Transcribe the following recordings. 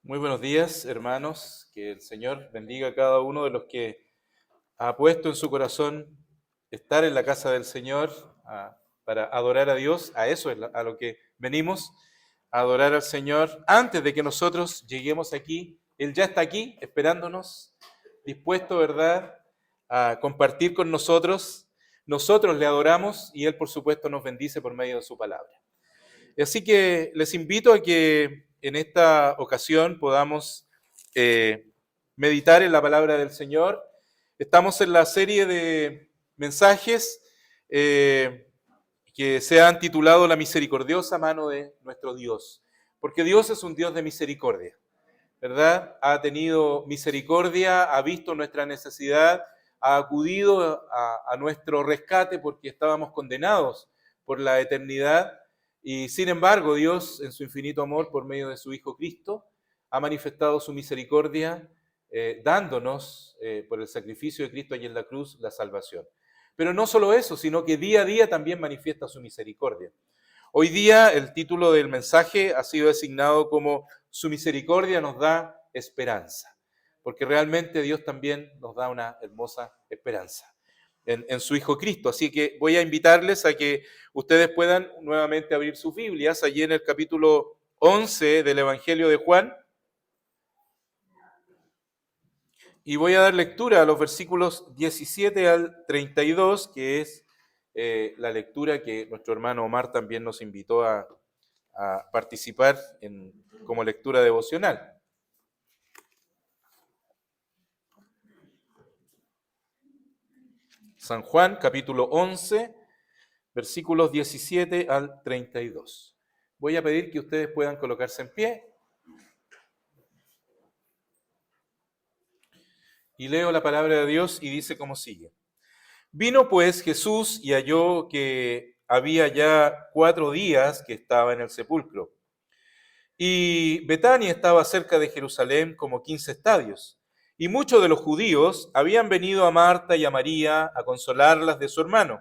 Muy buenos días, hermanos. Que el Señor bendiga a cada uno de los que ha puesto en su corazón estar en la casa del Señor para adorar a Dios. A eso es a lo que venimos, a adorar al Señor. Antes de que nosotros lleguemos aquí, Él ya está aquí esperándonos, dispuesto, ¿verdad?, a compartir con nosotros. Nosotros le adoramos y Él, por supuesto, nos bendice por medio de su palabra. Así que les invito a que en esta ocasión podamos meditar en la palabra del Señor. Estamos en la serie de mensajes que se han titulado La misericordiosa mano de nuestro Dios, porque Dios es un Dios de misericordia, ¿verdad? Ha tenido misericordia, ha visto nuestra necesidad, ha acudido a nuestro rescate porque estábamos condenados por la eternidad. Y sin embargo, Dios, en su infinito amor, por medio de su Hijo Cristo, ha manifestado su misericordia, dándonos, por el sacrificio de Cristo allí en la cruz, la salvación. Pero no solo eso, sino que día a día también manifiesta su misericordia. Hoy día el título del mensaje ha sido designado como Su misericordia nos da esperanza, porque realmente Dios también nos da una hermosa esperanza en su Hijo Cristo. Así que voy a invitarles a que ustedes puedan nuevamente abrir sus Biblias allí en el capítulo 11 del Evangelio de Juan. Y voy a dar lectura a los versículos 17 al 32, que es la lectura que nuestro hermano Omar también nos invitó a participar como lectura devocional. San Juan, capítulo 11, versículos 17 al 32. Voy a pedir que ustedes puedan colocarse en pie. Y leo la palabra de Dios y dice como sigue. Vino pues Jesús y halló que había ya 4 días que estaba en el sepulcro. Y Betania estaba cerca de Jerusalén como 15 estadios. Y muchos de los judíos habían venido a Marta y a María a consolarlas de su hermano.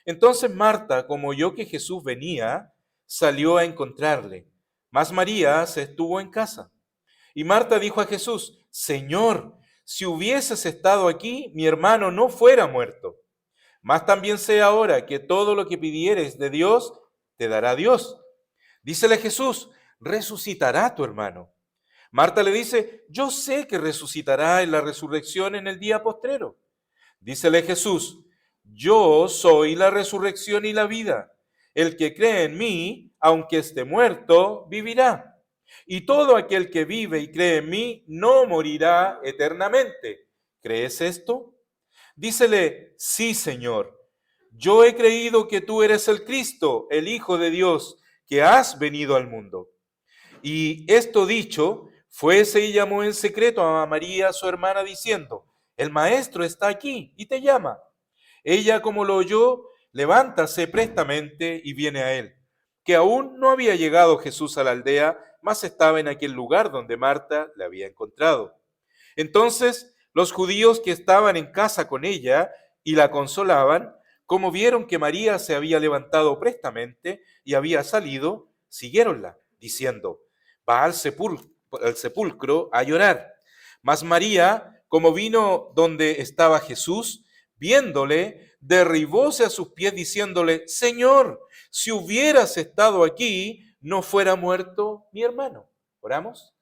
Entonces Marta, como oyó que Jesús venía, salió a encontrarle. Mas María se estuvo en casa. Y Marta dijo a Jesús, Señor, si hubieses estado aquí, mi hermano no fuera muerto. Mas también sé ahora que todo lo que pidieres de Dios, te dará Dios. Dícele Jesús, resucitará tu hermano. Marta le dice, yo sé que resucitará en la resurrección en el día postrero. Dícele Jesús, yo soy la resurrección y la vida. El que cree en mí, aunque esté muerto, vivirá. Y todo aquel que vive y cree en mí, no morirá eternamente. ¿Crees esto? Dícele, sí, Señor. Yo he creído que tú eres el Cristo, el Hijo de Dios, que has venido al mundo. Y esto dicho, fuese y llamó en secreto a María, su hermana, diciendo, el maestro está aquí y te llama. Ella, como lo oyó, levántase prestamente y viene a él, que aún no había llegado Jesús a la aldea, mas estaba en aquel lugar donde Marta le había encontrado. Entonces los judíos que estaban en casa con ella y la consolaban, como vieron que María se había levantado prestamente y había salido, siguiéronla, diciendo, va al sepulcro a llorar. Mas María, como vino donde estaba Jesús, viéndole, derribóse a sus pies diciéndole, Señor, si hubieras estado aquí, no fuera muerto mi hermano. ¿Oramos?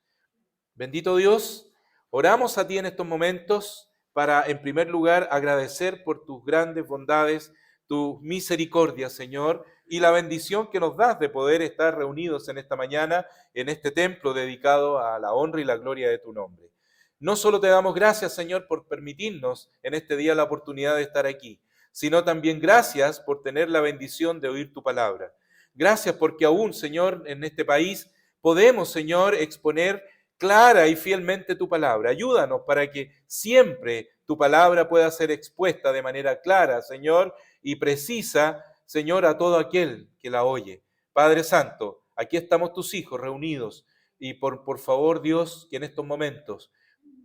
Bendito Dios, oramos a ti en estos momentos para, en primer lugar, agradecer por tus grandes bondades, tu misericordia, Señor, y la bendición que nos das de poder estar reunidos en esta mañana, en este templo dedicado a la honra y la gloria de tu nombre. No solo te damos gracias, Señor, por permitirnos en este día la oportunidad de estar aquí, sino también gracias por tener la bendición de oír tu palabra. Gracias porque aún, Señor, en este país podemos, Señor, exponer clara y fielmente tu palabra. Ayúdanos para que siempre tu palabra pueda ser expuesta de manera clara, Señor, y precisa, Señor, a todo aquel que la oye. Padre Santo, aquí estamos tus hijos reunidos y por favor, Dios, que en estos momentos,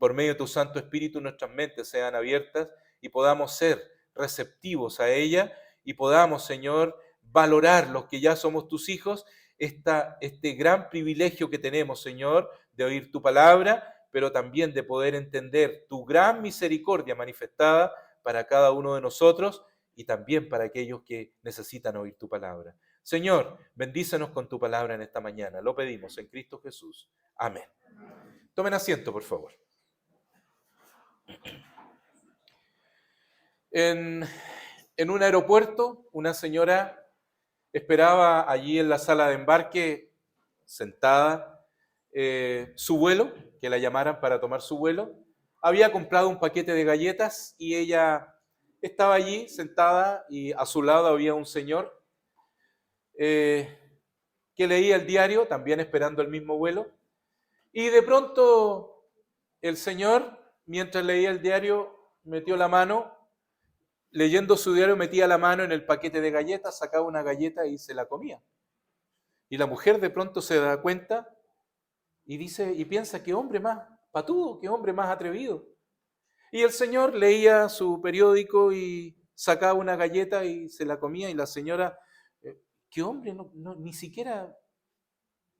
por medio de tu Santo Espíritu, nuestras mentes sean abiertas y podamos ser receptivos a ella y podamos, Señor, valorar los que ya somos tus hijos, este gran privilegio que tenemos, Señor, de oír tu palabra, pero también de poder entender tu gran misericordia manifestada para cada uno de nosotros y también para aquellos que necesitan oír tu palabra. Señor, bendícenos con tu palabra en esta mañana. Lo pedimos en Cristo Jesús. Amén. Tomen asiento, por favor. En un aeropuerto, una señora esperaba allí en la sala de embarque, sentada, su vuelo, que la llamaran para tomar su vuelo. Había comprado un paquete de galletas y ella estaba allí sentada y a su lado había un señor que leía el diario, también esperando el mismo vuelo. Y de pronto el señor, mientras leía el diario, metió la mano, leyendo su diario, metía la mano en el paquete de galletas, sacaba una galleta y se la comía. Y la mujer de pronto se da cuenta y dice, y piensa, qué hombre más patudo, qué hombre más atrevido. Y el señor leía su periódico y sacaba una galleta y se la comía, y la señora, qué hombre, ni siquiera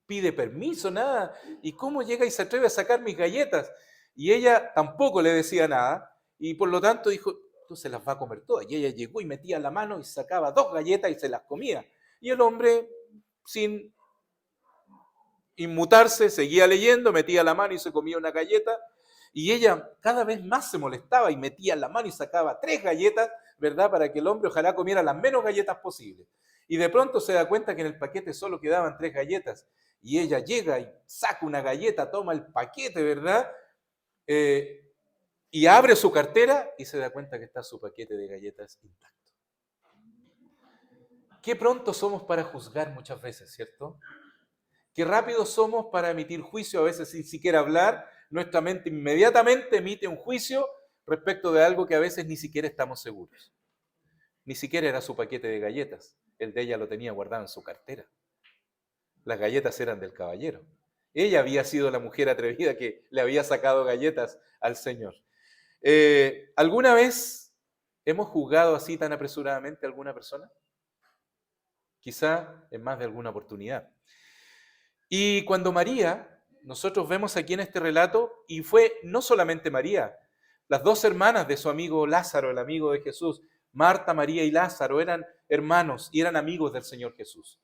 pide permiso, nada. ¿Y cómo llega y se atreve a sacar mis galletas? Y ella tampoco le decía nada, y por lo tanto dijo, tú se las va a comer todas. Y ella llegó y metía la mano y sacaba 2 galletas y se las comía. Y el hombre, sin inmutarse, seguía leyendo, metía la mano y se comía una galleta. Y ella cada vez más se molestaba y metía la mano y sacaba 3 galletas, ¿verdad? Para que el hombre ojalá comiera las menos galletas posibles. Y de pronto se da cuenta que en el paquete solo quedaban 3 galletas. Y ella llega y saca una galleta, toma el paquete, ¿verdad? Y abre su cartera y se da cuenta que está su paquete de galletas intacto. Qué pronto somos para juzgar muchas veces, ¿cierto? Qué rápidos somos para emitir juicio, a veces sin siquiera hablar. Nuestra mente inmediatamente emite un juicio respecto de algo que a veces ni siquiera estamos seguros. Ni siquiera era su paquete de galletas. El de ella lo tenía guardado en su cartera. Las galletas eran del caballero. Ella había sido la mujer atrevida que le había sacado galletas al Señor. ¿Alguna vez hemos juzgado así tan apresuradamente a alguna persona? Quizá en más de alguna oportunidad. Y cuando María, nosotros vemos aquí en este relato, y fue no solamente María, las 2 hermanas de su amigo Lázaro, el amigo de Jesús, Marta, María y Lázaro, eran hermanos y eran amigos del Señor Jesús.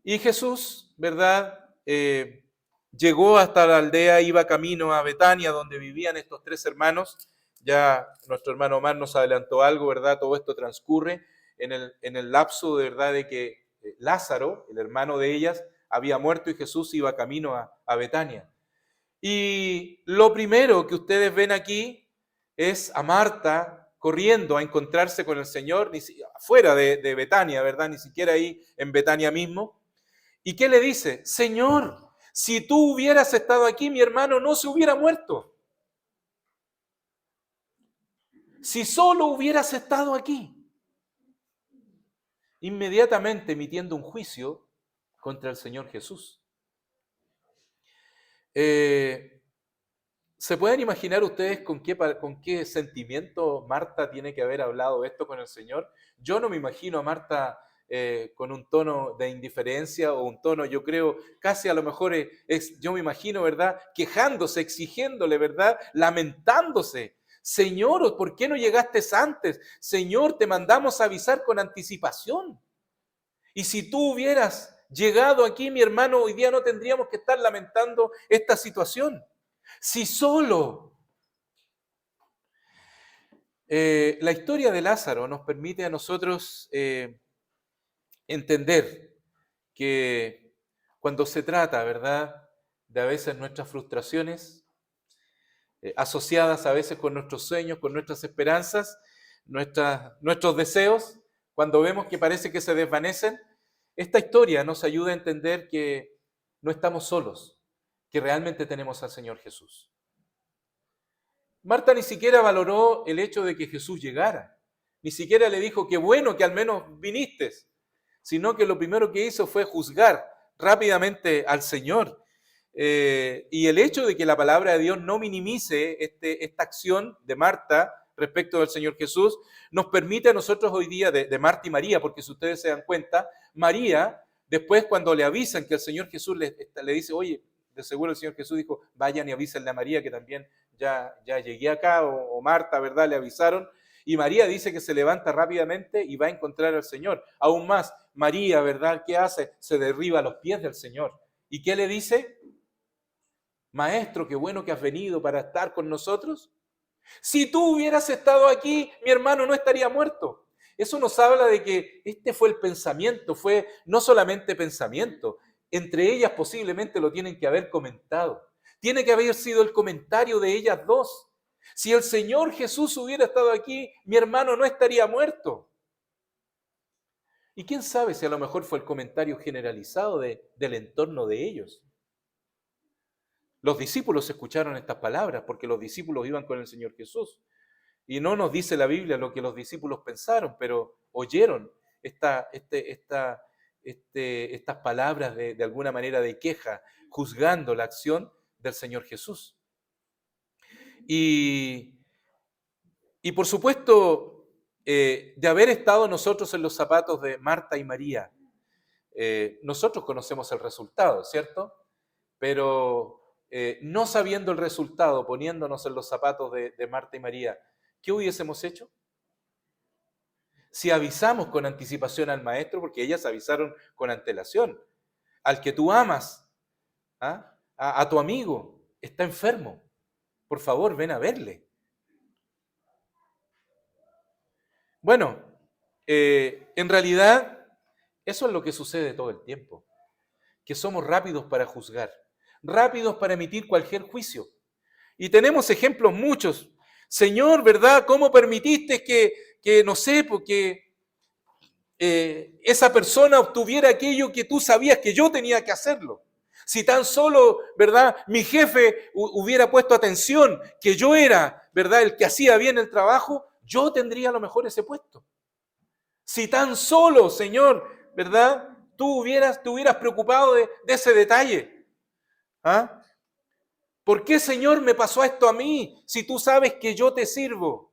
Y Jesús, ¿verdad? Llegó hasta la aldea, iba camino a Betania, donde vivían estos 3 hermanos. Ya nuestro hermano Omar nos adelantó algo, ¿verdad? Todo esto transcurre en el lapso, de verdad, de que Lázaro, el hermano de ellas, había muerto y Jesús iba camino a Betania. Y lo primero que ustedes ven aquí es a Marta corriendo a encontrarse con el Señor, fuera de Betania, ¿verdad? Ni siquiera ahí en Betania mismo. ¿Y qué le dice? Señor, si tú hubieras estado aquí, mi hermano no se hubiera muerto. Si solo hubieras estado aquí. Inmediatamente emitiendo un juicio contra el Señor Jesús. ¿Se pueden imaginar ustedes con qué sentimiento Marta tiene que haber hablado esto con el Señor? Yo no me imagino a Marta con un tono de indiferencia o un tono, yo creo, casi a lo mejor yo me imagino, ¿verdad? Quejándose, exigiéndole, ¿verdad? Lamentándose. Señor, ¿por qué no llegaste antes? Señor, te mandamos a avisar con anticipación. Y si tú hubieras llegado aquí, mi hermano, hoy día no tendríamos que estar lamentando esta situación. Si solo la historia de Lázaro nos permite a nosotros entender que cuando se trata, ¿verdad?, de a veces nuestras frustraciones, asociadas a veces con nuestros sueños, con nuestras esperanzas, nuestros deseos, cuando vemos que parece que se desvanecen, esta historia nos ayuda a entender que no estamos solos, que realmente tenemos al Señor Jesús. Marta ni siquiera valoró el hecho de que Jesús llegara, ni siquiera le dijo, qué bueno que al menos viniste, sino que lo primero que hizo fue juzgar rápidamente al Señor. Y el hecho de que la palabra de Dios no minimice esta acción de Marta respecto del Señor Jesús, nos permite a nosotros hoy día, de Marta y María, porque si ustedes se dan cuenta, María, después cuando le avisan que el Señor Jesús le dice, oye, de seguro el Señor Jesús dijo, vayan y avísenle a María que también ya llegué acá, o Marta, ¿verdad? Le avisaron. Y María dice que se levanta rápidamente y va a encontrar al Señor. Aún más, María, ¿verdad? ¿Qué hace? Se derriba a los pies del Señor. ¿Y qué le dice? Maestro, qué bueno que has venido para estar con nosotros. Si tú hubieras estado aquí, mi hermano no estaría muerto. Eso nos habla de que este fue el pensamiento, fue no solamente pensamiento, entre ellas posiblemente lo tienen que haber comentado. Tiene que haber sido el comentario de ellas dos. Si el Señor Jesús hubiera estado aquí, mi hermano no estaría muerto. Y quién sabe si a lo mejor fue el comentario generalizado del entorno de ellos. Los discípulos escucharon estas palabras porque los discípulos iban con el Señor Jesús. Y no nos dice la Biblia lo que los discípulos pensaron, pero oyeron estas palabras de alguna manera de queja, juzgando la acción del Señor Jesús. Y por supuesto, de haber estado nosotros en los zapatos de Marta y María, nosotros conocemos el resultado, ¿cierto? Pero no sabiendo el resultado, poniéndonos en los zapatos de Marta y María, ¿qué hubiésemos hecho? Si avisamos con anticipación al maestro, porque ellas avisaron con antelación, al que tú amas, ¿ah? a tu amigo, está enfermo, por favor, ven a verle. Bueno, en realidad, eso es lo que sucede todo el tiempo, que somos rápidos para juzgar, rápidos para emitir cualquier juicio. Y tenemos ejemplos muchos. Señor, ¿verdad? ¿Cómo permitiste que no sé, porque esa persona obtuviera aquello que tú sabías que yo tenía que hacerlo? Si tan solo, ¿verdad? Mi jefe hubiera puesto atención, que yo era, ¿verdad? El que hacía bien el trabajo, yo tendría a lo mejor ese puesto. Si tan solo, Señor, ¿verdad? Te hubieras preocupado de ese detalle. ¿Ah? ¿Por qué, Señor, me pasó esto a mí si tú sabes que yo te sirvo?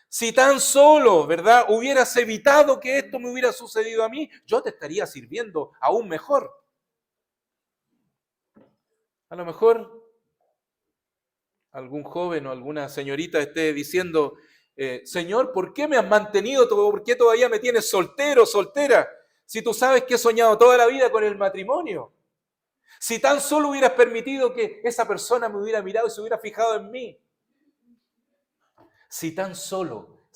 Si tan solo, ¿verdad?, hubieras evitado que esto me hubiera sucedido a mí, yo te estaría sirviendo aún mejor. A lo mejor algún joven o alguna señorita esté diciendo, Señor, ¿por qué me has mantenido? ¿Por qué todavía me tienes soltero, soltera? Si tú sabes que he soñado toda la vida con el matrimonio. Si tan solo hubieras permitido que esa persona me hubiera mirado y se hubiera fijado en mí. Si solo.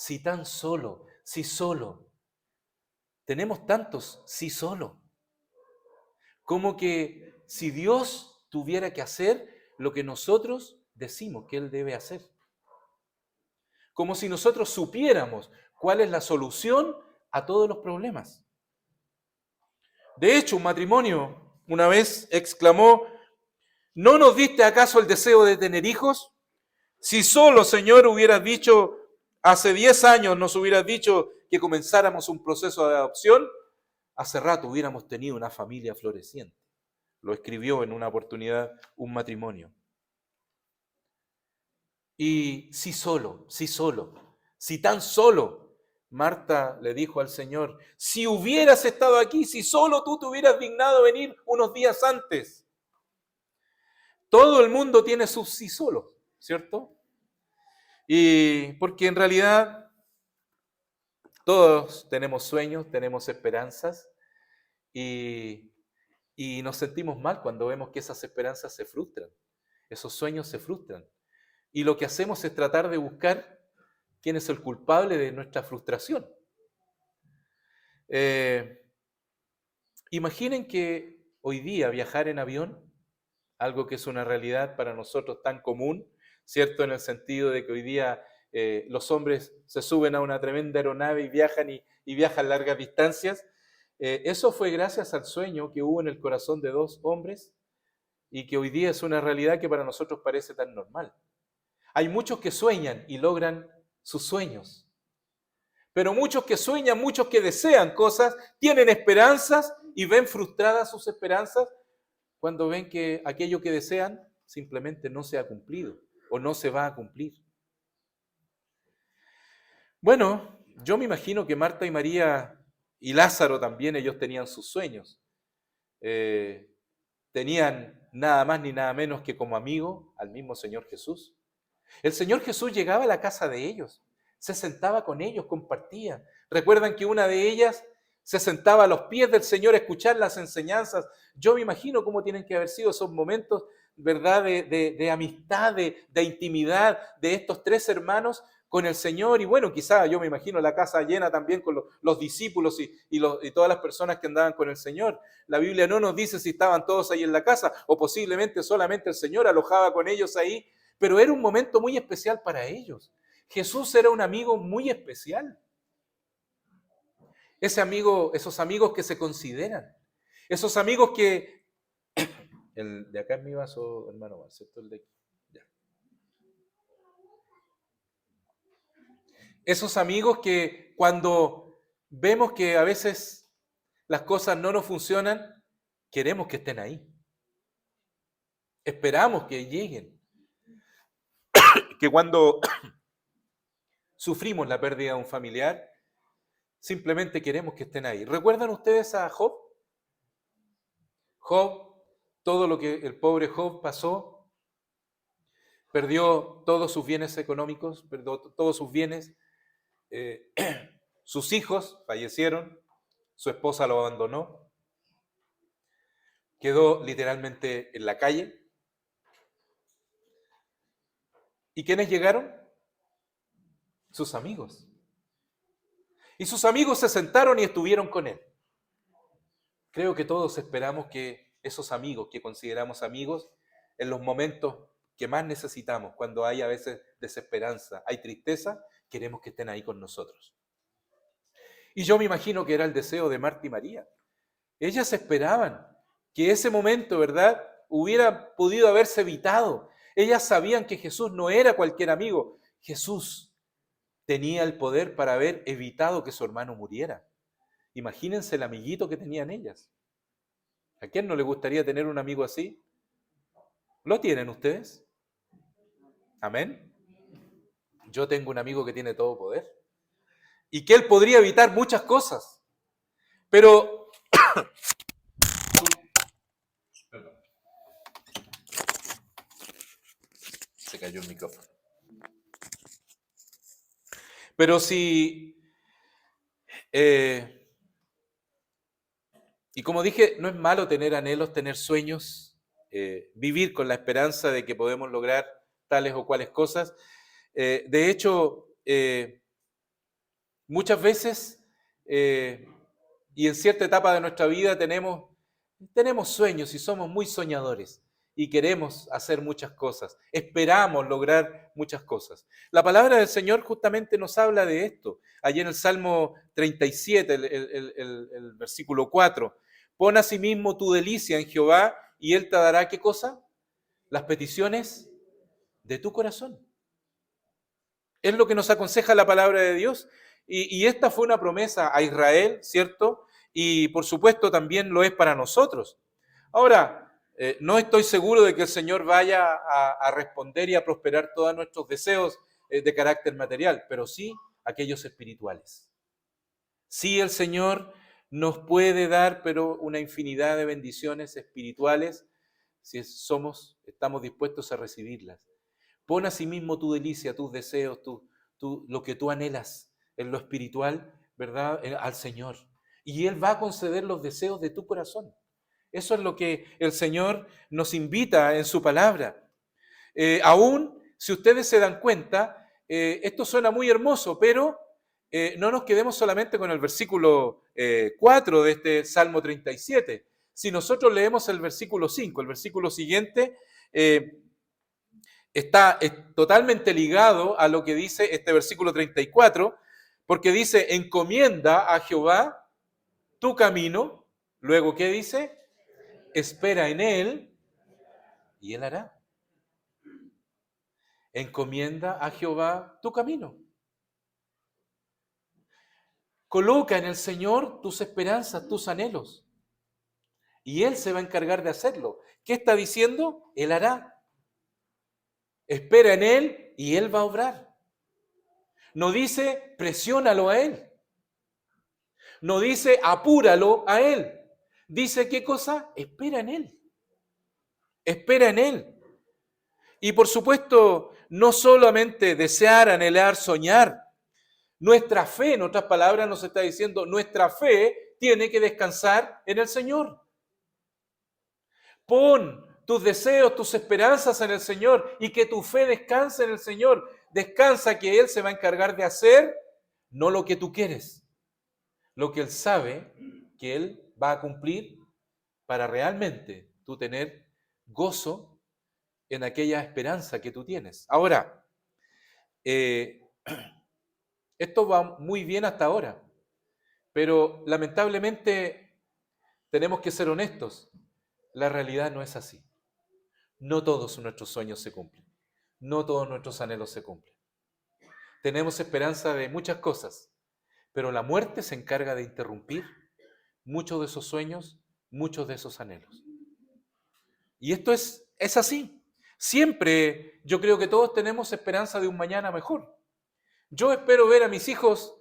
Tenemos tantos sí solo. Como que si Dios tuviera que hacer lo que nosotros decimos que Él debe hacer. Como si nosotros supiéramos cuál es la solución a todos los problemas. De hecho, un matrimonio una vez exclamó, ¿no nos diste acaso el deseo de tener hijos? Si solo, Señor, hubieras dicho, hace 10 años nos hubieras dicho que comenzáramos un proceso de adopción, hace rato hubiéramos tenido una familia floreciente. Lo escribió en una oportunidad un matrimonio. Y si tan solo, Marta le dijo al Señor, si hubieras estado aquí, si solo tú te hubieras dignado venir unos días antes. Todo el mundo tiene sus sí solos, ¿cierto? Y porque en realidad todos tenemos sueños, tenemos esperanzas y nos sentimos mal cuando vemos que esas esperanzas se frustran, esos sueños se frustran. Y lo que hacemos es tratar de buscar quién es el culpable de nuestra frustración. Imaginen que hoy día viajar en avión, algo que es una realidad para nosotros tan común, ¿cierto? En el sentido de que hoy día los hombres se suben a una tremenda aeronave y viajan largas distancias. Eso fue gracias al sueño que hubo en el corazón de dos hombres y que hoy día es una realidad que para nosotros parece tan normal. Hay muchos que sueñan y logran sus sueños, pero muchos que sueñan, muchos que desean cosas, tienen esperanzas y ven frustradas sus esperanzas cuando ven que aquello que desean simplemente no se ha cumplido o no se va a cumplir. Bueno, yo me imagino que Marta y María y Lázaro también, ellos tenían sus sueños. tenían nada más ni nada menos que como amigo al mismo Señor Jesús. El Señor Jesús llegaba a la casa de ellos, se sentaba con ellos, compartía. Recuerdan que una de ellas se sentaba a los pies del Señor a escuchar las enseñanzas. Yo me imagino cómo tienen que haber sido esos momentos, ¿verdad?, de amistad, de intimidad de estos tres hermanos con el Señor. Y bueno, quizá yo me imagino la casa llena también con los discípulos y todas las personas que andaban con el Señor. La Biblia no nos dice si estaban todos ahí en la casa o posiblemente solamente el Señor alojaba con ellos ahí, pero era un momento muy especial para ellos. Jesús era un amigo muy especial. Ese amigo, esos amigos que se consideran, esos amigos que... El de acá es mi vaso, hermano, ¿cierto? El de aquí. Ya. Esos amigos que cuando vemos que a veces las cosas no nos funcionan, queremos que estén ahí. Esperamos que lleguen. Que cuando sufrimos la pérdida de un familiar, simplemente queremos que estén ahí. ¿Recuerdan ustedes a Job? Job, todo lo que el pobre Job pasó, perdió todos sus bienes económicos, perdió todos sus bienes, sus hijos fallecieron, su esposa lo abandonó, quedó literalmente en la calle. ¿Y quiénes llegaron? Sus amigos. Y sus amigos se sentaron y estuvieron con él. Creo que todos esperamos que esos amigos que consideramos amigos, en los momentos que más necesitamos, cuando hay a veces desesperanza, hay tristeza, queremos que estén ahí con nosotros. Y yo me imagino que era el deseo de Marta y María. Ellas esperaban que ese momento, ¿verdad?, hubiera podido haberse evitado. Ellas sabían que Jesús no era cualquier amigo. Jesús tenía el poder para haber evitado que su hermano muriera. Imagínense el amiguito que tenían ellas. ¿A quién no le gustaría tener un amigo así? ¿Lo tienen ustedes? ¿Amén? Yo tengo un amigo que tiene todo poder y que él podría evitar muchas cosas, pero se cayó el micrófono. Pero si y como dije, no es malo tener anhelos, tener sueños, vivir con la esperanza de que podemos lograr tales o cuales cosas. De hecho, muchas veces y en cierta etapa de nuestra vida tenemos sueños y somos muy soñadores y queremos hacer muchas cosas, esperamos lograr muchas cosas. La palabra del Señor justamente nos habla de esto. Allí en el Salmo 37, el versículo 4, pon asimismo tu delicia en Jehová y Él te dará, ¿qué cosa? Las peticiones de tu corazón. Es lo que nos aconseja la palabra de Dios. Y esta fue una promesa a Israel, ¿cierto? Y por supuesto también lo es para nosotros. Ahora, no estoy seguro de que el Señor vaya a responder y a prosperar todos nuestros deseos de carácter material, pero sí aquellos espirituales. Sí, el Señor nos puede dar, pero una infinidad de bendiciones espirituales si estamos dispuestos a recibirlas. Pon asimismo tu delicia, tus deseos, lo que tú anhelas en lo espiritual, ¿verdad?, al Señor. Y Él va a conceder los deseos de tu corazón. Eso es lo que el Señor nos invita en su palabra. Aún, si ustedes se dan cuenta, esto suena muy hermoso, pero no nos quedemos solamente con el versículo 4 de este Salmo 37. Si nosotros leemos el versículo 5, el versículo siguiente, está totalmente ligado a lo que dice este versículo 34, porque dice, encomienda a Jehová tu camino. Luego, ¿qué dice? Espera en Él y Él hará. Encomienda a Jehová tu camino. Coloca en el Señor tus esperanzas, tus anhelos. Y Él se va a encargar de hacerlo. ¿Qué está diciendo? Él hará. Espera en Él y Él va a obrar. No dice presiónalo a Él. No dice apúralo a Él. Dice, ¿qué cosa? Espera en Él. espera en Él. Y por supuesto, no solamente desear, anhelar, soñar. Nuestra fe, en otras palabras, nos está diciendo, nuestra fe tiene que descansar en el Señor. Pon tus deseos, tus esperanzas en el Señor y que tu fe descanse en el Señor. Descansa que Él se va a encargar de hacer no lo que tú quieres, lo que Él sabe que Él va a cumplir para realmente tú tener gozo en aquella esperanza que tú tienes. Ahora, esto va muy bien hasta ahora, pero lamentablemente tenemos que ser honestos. La realidad no es así. No todos nuestros sueños se cumplen. No todos nuestros anhelos se cumplen. Tenemos esperanza de muchas cosas, pero la muerte se encarga de interrumpir muchos de esos sueños, muchos de esos anhelos. Y esto es así. Siempre yo creo que todos tenemos esperanza de un mañana mejor. Yo espero ver a mis hijos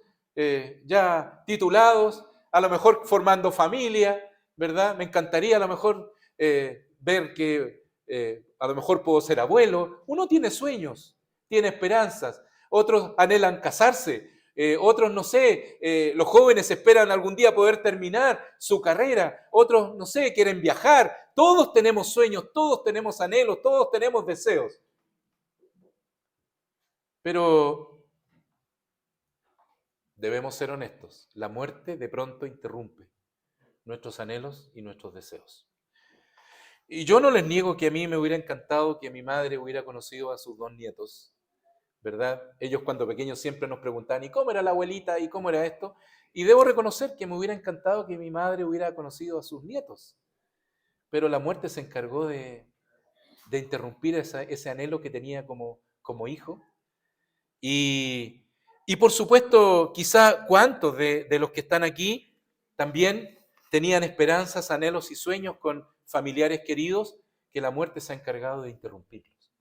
ya titulados, a lo mejor formando familia, ¿verdad? Me encantaría a lo mejor ver que a lo mejor puedo ser abuelo. Uno tiene sueños, tiene esperanzas. Otros anhelan casarse. Otros, no sé, los jóvenes esperan algún día poder terminar su carrera. Otros, no sé, quieren viajar. Todos tenemos sueños, todos tenemos anhelos, todos tenemos deseos. Pero debemos ser honestos. La muerte de pronto interrumpe nuestros anhelos y nuestros deseos. Y yo no les niego que a mí me hubiera encantado que mi madre hubiera conocido a sus 2 nietos, ¿verdad? Ellos cuando pequeños siempre nos preguntaban, ¿y cómo era la abuelita? ¿Y cómo era esto? Y debo reconocer que me hubiera encantado que mi madre hubiera conocido a sus nietos. Pero la muerte se encargó de interrumpir ese anhelo que tenía como hijo. Y por supuesto, quizá cuántos de los que están aquí también tenían esperanzas, anhelos y sueños con familiares queridos que la muerte se ha encargado de interrumpirlos.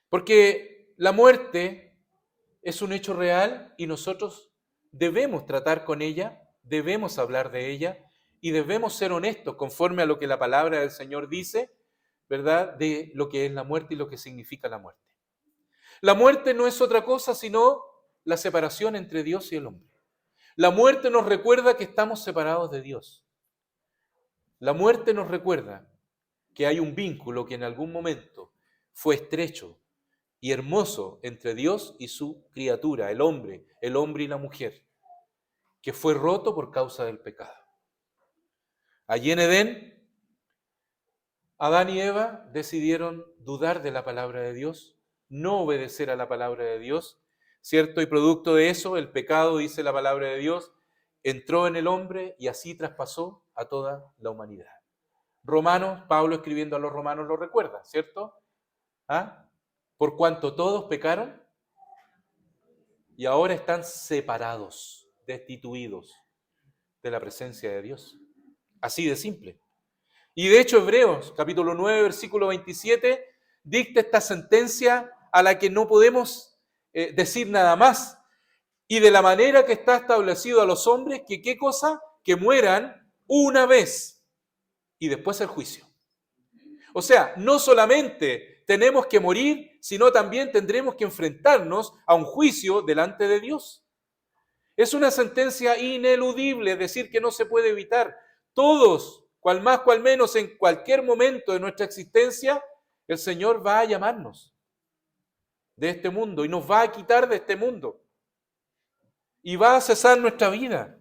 Porque la muerte es un hecho real y nosotros debemos tratar con ella, debemos hablar de ella y debemos ser honestos conforme a lo que la palabra del Señor dice, ¿verdad? De lo que es la muerte y lo que significa la muerte. La muerte no es otra cosa sino la separación entre Dios y el hombre. La muerte nos recuerda que estamos separados de Dios. La muerte nos recuerda que hay un vínculo que en algún momento fue estrecho y hermoso entre Dios y su criatura, el hombre y la mujer, que fue roto por causa del pecado. Allí en Edén, Adán y Eva decidieron dudar de la palabra de Dios, no obedecer a la palabra de Dios, ¿cierto? Y producto de eso, el pecado, dice la palabra de Dios, entró en el hombre y así traspasó a toda la humanidad. Romanos, Pablo escribiendo a los romanos lo recuerda, ¿cierto? ¿Ah? Por cuanto todos pecaron y ahora están separados, destituidos de la presencia de Dios. Así de simple. Y de hecho Hebreos, capítulo 9, versículo 27, dicta esta sentencia a la que no podemos decir nada más. Y de la manera que está establecido a los hombres, que ¿qué cosa? Que mueran una vez y después el juicio. O sea, no solamente tenemos que morir, sino también tendremos que enfrentarnos a un juicio delante de Dios. Es una sentencia ineludible, es decir, que no se puede evitar. Todos, cual más, cual menos, en cualquier momento de nuestra existencia, el Señor va a llamarnos de este mundo y nos va a quitar de este mundo. Y va a cesar nuestra vida.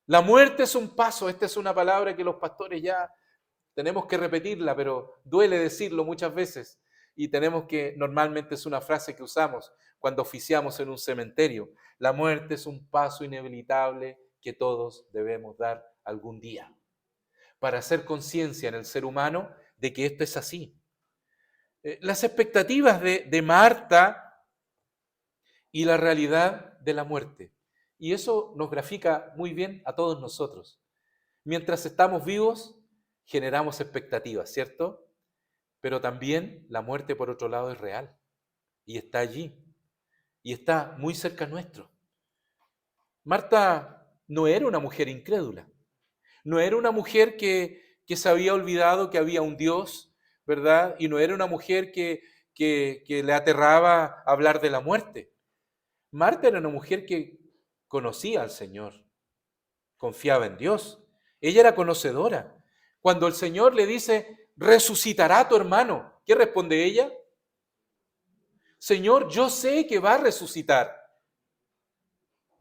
La muerte es un paso, esta es una palabra que los pastores ya tenemos que repetirla, pero duele decirlo muchas veces. Y normalmente es una frase que usamos cuando oficiamos en un cementerio. La muerte es un paso inevitable que todos debemos dar algún día, para hacer conciencia en el ser humano de que esto es así. Las expectativas de Marta y la realidad de la muerte. Y eso nos grafica muy bien a todos nosotros. Mientras estamos vivos, generamos expectativas, ¿cierto? Pero también la muerte, por otro lado, es real. Y está allí. Y está muy cerca nuestro. Marta no era una mujer incrédula. No era una mujer que que se había olvidado que había un Dios, ¿verdad? Y no era una mujer que le aterraba hablar de la muerte. Marta era una mujer que conocía al Señor, confiaba en Dios. Ella era conocedora. Cuando el Señor le dice, resucitará tu hermano, ¿qué responde ella? Señor, yo sé que va a resucitar.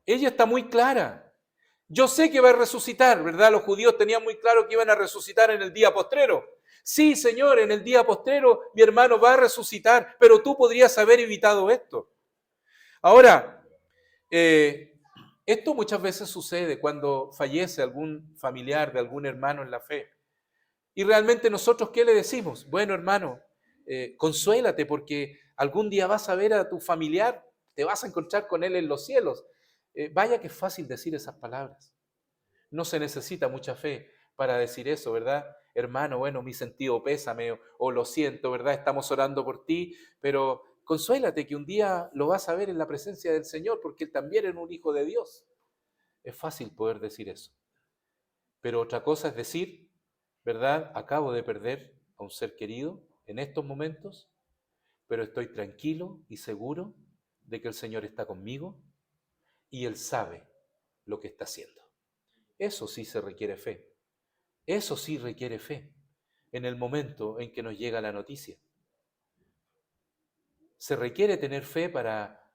Ella está muy clara. Yo sé que va a resucitar, ¿verdad? Los judíos tenían muy claro que iban a resucitar en el día postrero. Sí, Señor, en el día postrero mi hermano va a resucitar, pero tú podrías haber evitado esto. Ahora, esto muchas veces sucede cuando fallece algún familiar de algún hermano en la fe. Y realmente nosotros, ¿qué le decimos? Bueno, hermano, consuélate porque algún día vas a ver a tu familiar, te vas a encontrar con él en los cielos. Vaya que es fácil decir esas palabras. No se necesita mucha fe para decir eso, ¿verdad? Hermano, bueno, mi sentido pésame o lo siento, ¿verdad? Estamos orando por ti, pero consuélate que un día lo vas a ver en la presencia del Señor porque él también era un hijo de Dios. Es fácil poder decir eso. Pero otra cosa es decir, ¿verdad? Acabo de perder a un ser querido en estos momentos, pero estoy tranquilo y seguro de que el Señor está conmigo y Él sabe lo que está haciendo. Eso sí se requiere fe. Eso sí requiere fe en el momento en que nos llega la noticia. Se requiere tener fe para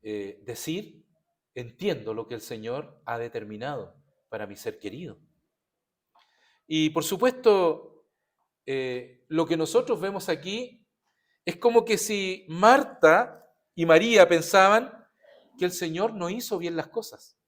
decir, entiendo lo que el Señor ha determinado para mi ser querido. Y por supuesto, lo que nosotros vemos aquí es como que si Marta y María pensaban que el Señor no hizo bien las cosas.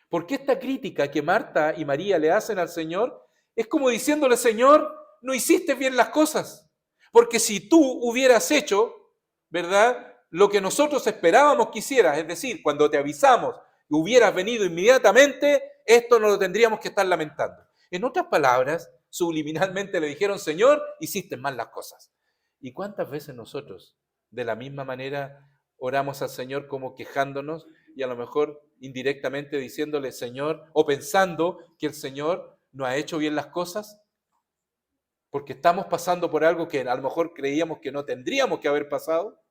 Porque esta crítica que Marta y María le hacen al Señor es como diciéndole, Señor, no hiciste bien las cosas. Porque si tú hubieras hecho, ¿verdad?, lo que nosotros esperábamos que hicieras, es decir, cuando te avisamos y hubieras venido inmediatamente, esto no lo tendríamos que estar lamentando. En otras palabras, subliminalmente le dijeron, Señor, hiciste mal las cosas. ¿Y cuántas veces nosotros, de la misma manera, oramos al Señor como quejándonos y a lo mejor indirectamente diciéndole Señor o pensando que el Señor no ha hecho bien las cosas? Porque estamos pasando por algo que a lo mejor creíamos que no tendríamos que haber pasado.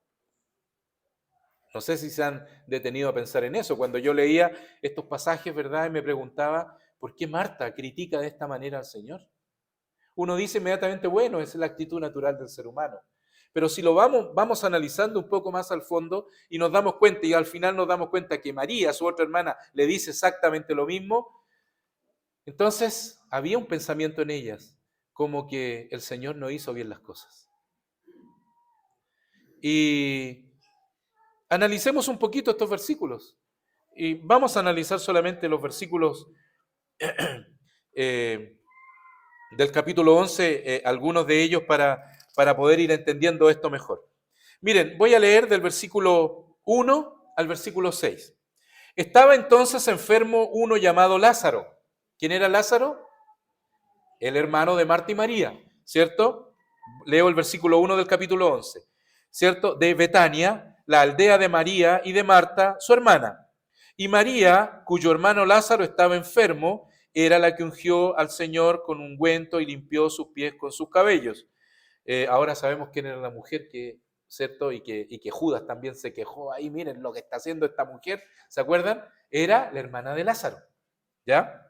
No sé si se han detenido a pensar en eso. Cuando yo leía estos pasajes, ¿verdad? Y me preguntaba, ¿por qué Marta critica de esta manera al Señor? Uno dice inmediatamente, bueno, esa es la actitud natural del ser humano. Pero si lo vamos analizando un poco más al fondo y nos damos cuenta, y al final nos damos cuenta que María, su otra hermana, le dice exactamente lo mismo, entonces había un pensamiento en ellas, como que el Señor no hizo bien las cosas. Y analicemos un poquito estos versículos. Y vamos a analizar solamente los versículos del capítulo 11, algunos de ellos para poder ir entendiendo esto mejor. Miren, voy a leer del versículo 1 al versículo 6. Estaba entonces enfermo uno llamado Lázaro. ¿Quién era Lázaro? El hermano de Marta y María, ¿cierto? Leo el versículo 1 del capítulo 11, ¿cierto? De Betania, la aldea de María y de Marta, su hermana. Y María, cuyo hermano Lázaro estaba enfermo, era la que ungió al Señor con ungüento y limpió sus pies con sus cabellos. Ahora sabemos quién era la mujer que, ¿cierto? Y que Judas también se quejó ahí, miren lo que está haciendo esta mujer, ¿se acuerdan? Era la hermana de Lázaro, ¿ya?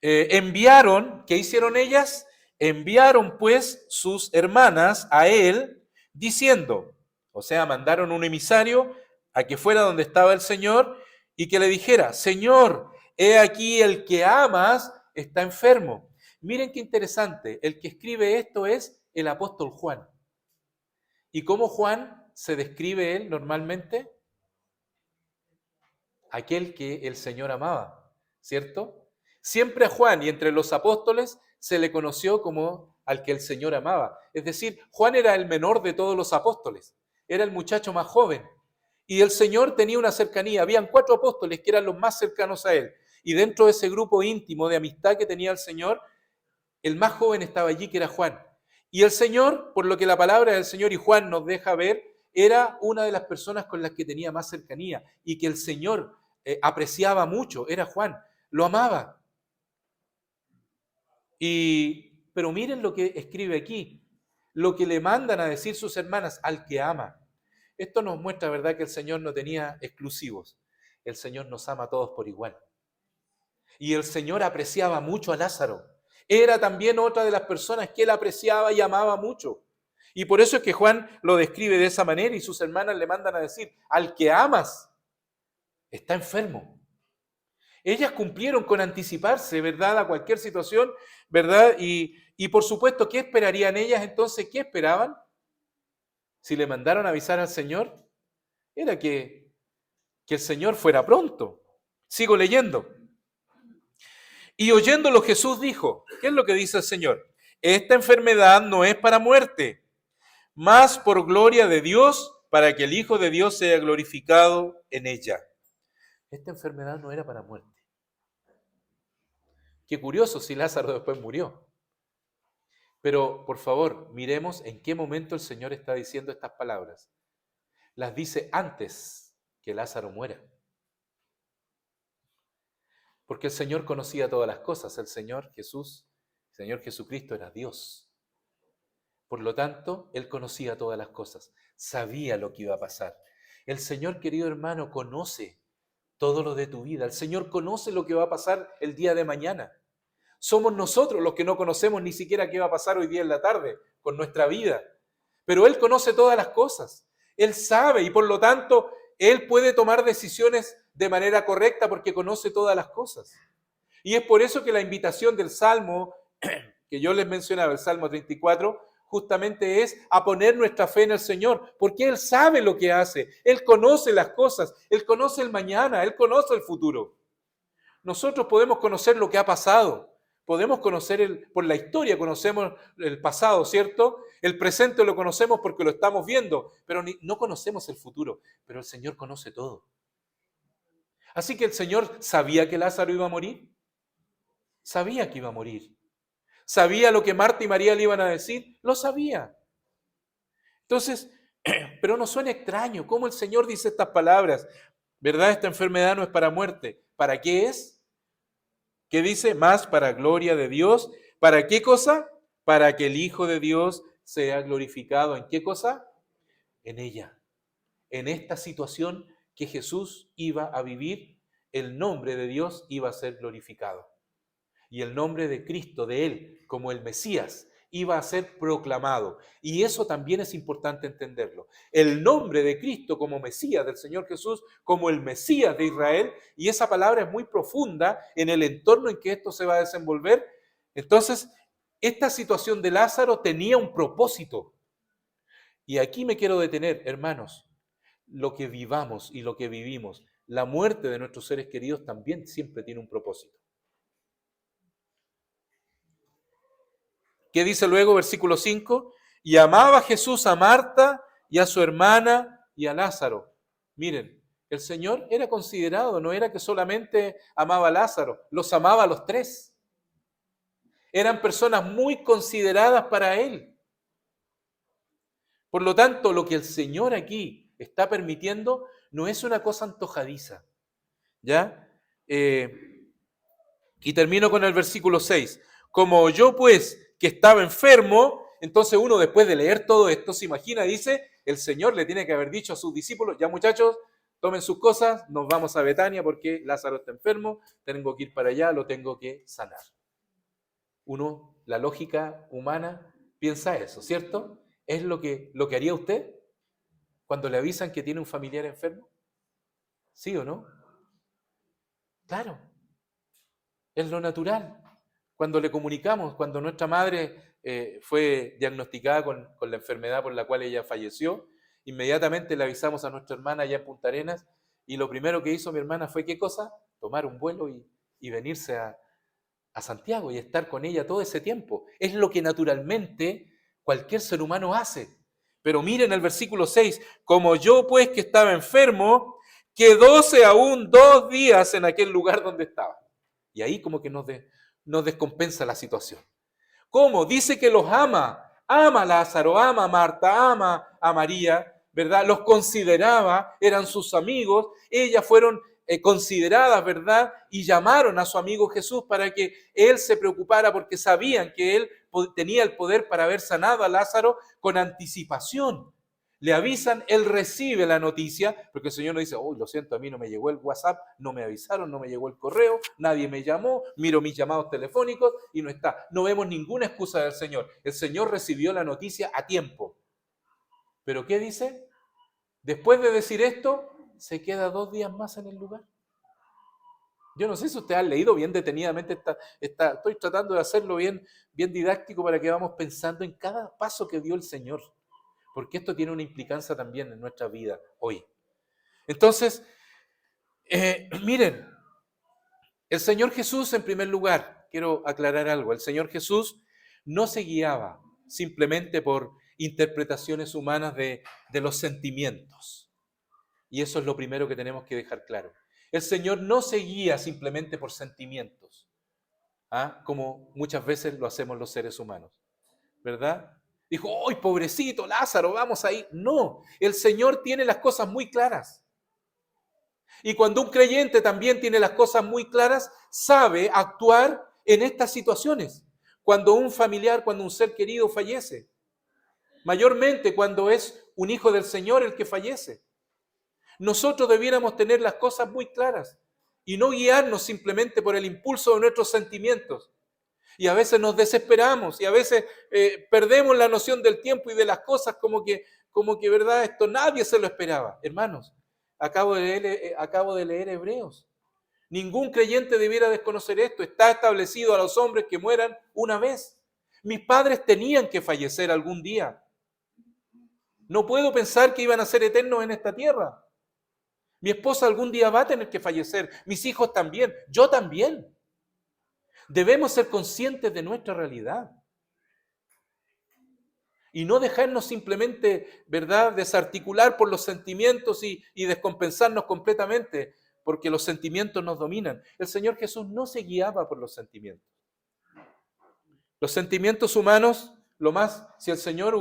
Enviaron, ¿qué hicieron ellas? Enviaron pues sus hermanas a él diciendo, o sea, mandaron un emisario a que fuera donde estaba el Señor y que le dijera, Señor, he aquí el que amas está enfermo. Miren qué interesante, el que escribe esto es el apóstol Juan. ¿Y cómo Juan se describe él normalmente? Aquel que el Señor amaba, ¿cierto? Siempre a Juan y entre los apóstoles se le conoció como al que el Señor amaba. Es decir, Juan era el menor de todos los apóstoles, era el muchacho más joven. Y el Señor tenía una cercanía, habían 4 apóstoles que eran los más cercanos a él. Y dentro de ese grupo íntimo de amistad que tenía el Señor, el más joven estaba allí, que era Juan. Y el Señor, por lo que la palabra del Señor y Juan nos deja ver, era una de las personas con las que tenía más cercanía y que el Señor apreciaba mucho, era Juan, lo amaba. Pero miren lo que escribe aquí, lo que le mandan a decir sus hermanas, al que ama. Esto nos muestra, ¿verdad?, que el Señor no tenía exclusivos. El Señor nos ama a todos por igual. Y el Señor apreciaba mucho a Lázaro. Era también otra de las personas que él apreciaba y amaba mucho. Y por eso es que Juan lo describe de esa manera y sus hermanas le mandan a decir, al que amas está enfermo. Ellas cumplieron con anticiparse, ¿verdad?, a cualquier situación, ¿verdad? Y por supuesto, ¿qué esperarían ellas entonces? ¿Qué esperaban? Si le mandaron a avisar al Señor, era que el Señor fuera pronto. Sigo leyendo. Y oyéndolo Jesús dijo, ¿qué es lo que dice el Señor? Esta enfermedad no es para muerte, mas por gloria de Dios, para que el Hijo de Dios sea glorificado en ella. Esta enfermedad no era para muerte. Qué curioso si Lázaro después murió. Pero, por favor, miremos en qué momento el Señor está diciendo estas palabras. Las dice antes que Lázaro muera. Porque el Señor conocía todas las cosas. El Señor Jesucristo era Dios. Por lo tanto, Él conocía todas las cosas. Sabía lo que iba a pasar. El Señor, querido hermano, conoce todo lo de tu vida. El Señor conoce lo que va a pasar el día de mañana. Somos nosotros los que no conocemos ni siquiera qué va a pasar hoy día en la tarde con nuestra vida. Pero Él conoce todas las cosas. Él sabe y por lo tanto Él puede tomar decisiones de manera correcta porque conoce todas las cosas. Y es por eso que la invitación del Salmo, que yo les mencionaba, el Salmo 34, justamente es a poner nuestra fe en el Señor, porque Él sabe lo que hace, Él conoce las cosas, Él conoce el mañana, Él conoce el futuro. Nosotros podemos conocer lo que ha pasado, podemos conocer por la historia, conocemos el pasado, ¿cierto? El presente lo conocemos porque lo estamos viendo, pero no conocemos el futuro, pero el Señor conoce todo. Así que el Señor sabía que Lázaro iba a morir, sabía que iba a morir. ¿Sabía lo que Marta y María le iban a decir? Lo sabía. Entonces, pero nos suena extraño cómo el Señor dice estas palabras. ¿Verdad? Esta enfermedad no es para muerte. ¿Para qué es? ¿Qué dice? Más para gloria de Dios. ¿Para qué cosa? Para que el Hijo de Dios sea glorificado. ¿En qué cosa? En ella. En esta situación que Jesús iba a vivir, el nombre de Dios iba a ser glorificado. Y el nombre de Cristo, de Él, como el Mesías, iba a ser proclamado. Y eso también es importante entenderlo. El nombre de Cristo como Mesías, del Señor Jesús, como el Mesías de Israel, y esa palabra es muy profunda en el entorno en que esto se va a desenvolver. Entonces, esta situación de Lázaro tenía un propósito. Y aquí me quiero detener, hermanos. Lo que vivamos y lo que vivimos, la muerte de nuestros seres queridos también siempre tiene un propósito. ¿Qué dice luego versículo 5? Y amaba Jesús a Marta y a su hermana y a Lázaro. Miren, el Señor era considerado, no era que solamente amaba a Lázaro, los amaba a los tres. Eran personas muy consideradas para Él. Por lo tanto, lo que el Señor aquí está permitiendo no es una cosa antojadiza. ¿Ya? Y termino con el versículo 6. Como oyó pues que estaba enfermo, entonces uno después de leer todo esto se imagina, dice, el Señor le tiene que haber dicho a sus discípulos, ya muchachos, tomen sus cosas, nos vamos a Betania porque Lázaro está enfermo, tengo que ir para allá, lo tengo que sanar. Uno, la lógica humana, piensa eso, ¿cierto? ¿Es lo que haría usted cuando le avisan que tiene un familiar enfermo? ¿Sí o no? Claro, es lo natural. Cuando le comunicamos, cuando nuestra madre fue diagnosticada con la enfermedad por la cual ella falleció, inmediatamente le avisamos a nuestra hermana allá en Punta Arenas y lo primero que hizo mi hermana fue, ¿qué cosa? Tomar un vuelo y venirse a Santiago y estar con ella todo ese tiempo. Es lo que naturalmente cualquier ser humano hace. Pero miren el versículo 6, como yo pues que estaba enfermo, quedóse aún 2 días en aquel lugar donde estaba. Y ahí como que nos descompensa la situación. ¿Cómo? Dice que los ama. Ama a Lázaro, ama a Marta, ama a María, ¿verdad? Los consideraba, eran sus amigos. Ellas fueron consideradas, ¿verdad? Y llamaron a su amigo Jesús para que él se preocupara porque sabían que él tenía el poder para haber sanado a Lázaro con anticipación. Le avisan, él recibe la noticia, porque el Señor no dice, lo siento, a mí no me llegó el WhatsApp, no me avisaron, no me llegó el correo, nadie me llamó, miro mis llamados telefónicos y no está. No vemos ninguna excusa del Señor. El Señor recibió la noticia a tiempo. ¿Pero qué dice? Después de decir esto, se queda 2 días más en el lugar. Yo no sé si ustedes han leído bien detenidamente, estoy tratando de hacerlo bien didáctico para que vamos pensando en cada paso que dio el Señor. Porque esto tiene una implicancia también en nuestra vida hoy. Entonces, miren, el Señor Jesús, en primer lugar, quiero aclarar algo, el Señor Jesús no se guiaba simplemente por interpretaciones humanas de los sentimientos. Y eso es lo primero que tenemos que dejar claro. El Señor no se guía simplemente por sentimientos, como muchas veces lo hacemos los seres humanos, ¿verdad? Dijo, ¡ay, pobrecito Lázaro, vamos ahí! No, el Señor tiene las cosas muy claras. Y cuando un creyente también tiene las cosas muy claras, sabe actuar en estas situaciones. Cuando un familiar, cuando un ser querido fallece. Mayormente cuando es un hijo del Señor el que fallece. Nosotros debiéramos tener las cosas muy claras y no guiarnos simplemente por el impulso de nuestros sentimientos. Y a veces nos desesperamos y a veces perdemos la noción del tiempo y de las cosas como que, ¿verdad? Esto nadie se lo esperaba. Hermanos, acabo de leer Hebreos. Ningún creyente debiera desconocer esto. Está establecido a los hombres que mueran una vez. Mis padres tenían que fallecer algún día. No puedo pensar que iban a ser eternos en esta tierra. Mi esposa algún día va a tener que fallecer. Mis hijos también. Yo también. Debemos ser conscientes de nuestra realidad. Y no dejarnos simplemente, ¿verdad?, desarticular por los sentimientos y descompensarnos completamente, porque los sentimientos nos dominan. El Señor Jesús no se guiaba por los sentimientos. Los sentimientos humanos, si el Señor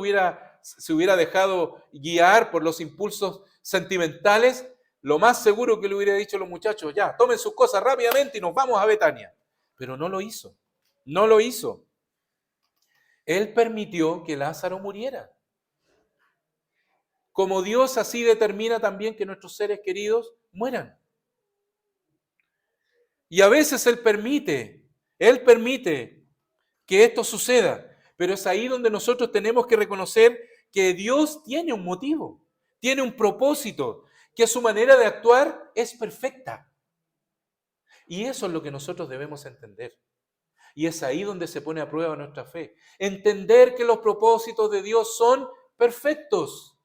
se hubiera dejado guiar por los impulsos sentimentales, lo más seguro que le hubiera dicho a los muchachos, ya, tomen sus cosas rápidamente y nos vamos a Betania. Pero no lo hizo, no lo hizo. Él permitió que Lázaro muriera. Como Dios así determina también que nuestros seres queridos mueran. Y a veces Él permite que esto suceda, pero es ahí donde nosotros tenemos que reconocer que Dios tiene un motivo, tiene un propósito, que su manera de actuar es perfecta. Y eso es lo que nosotros debemos entender. Y es ahí donde se pone a prueba nuestra fe. Entender que los propósitos de Dios son perfectos,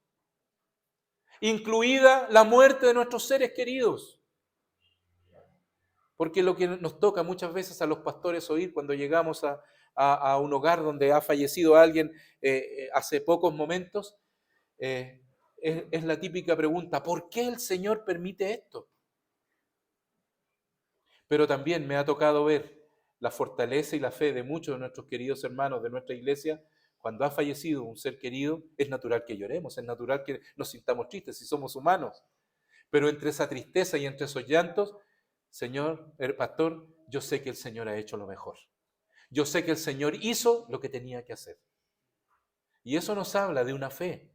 incluida la muerte de nuestros seres queridos. Porque lo que nos toca muchas veces a los pastores oír cuando llegamos a un hogar donde ha fallecido alguien hace pocos momentos, es la típica pregunta, ¿por qué el Señor permite esto? Pero también me ha tocado ver la fortaleza y la fe de muchos de nuestros queridos hermanos de nuestra iglesia. Cuando ha fallecido un ser querido, es natural que lloremos, es natural que nos sintamos tristes si somos humanos. Pero entre esa tristeza y entre esos llantos, Señor, pastor, yo sé que el Señor ha hecho lo mejor. Yo sé que el Señor hizo lo que tenía que hacer. Y eso nos habla de una fe,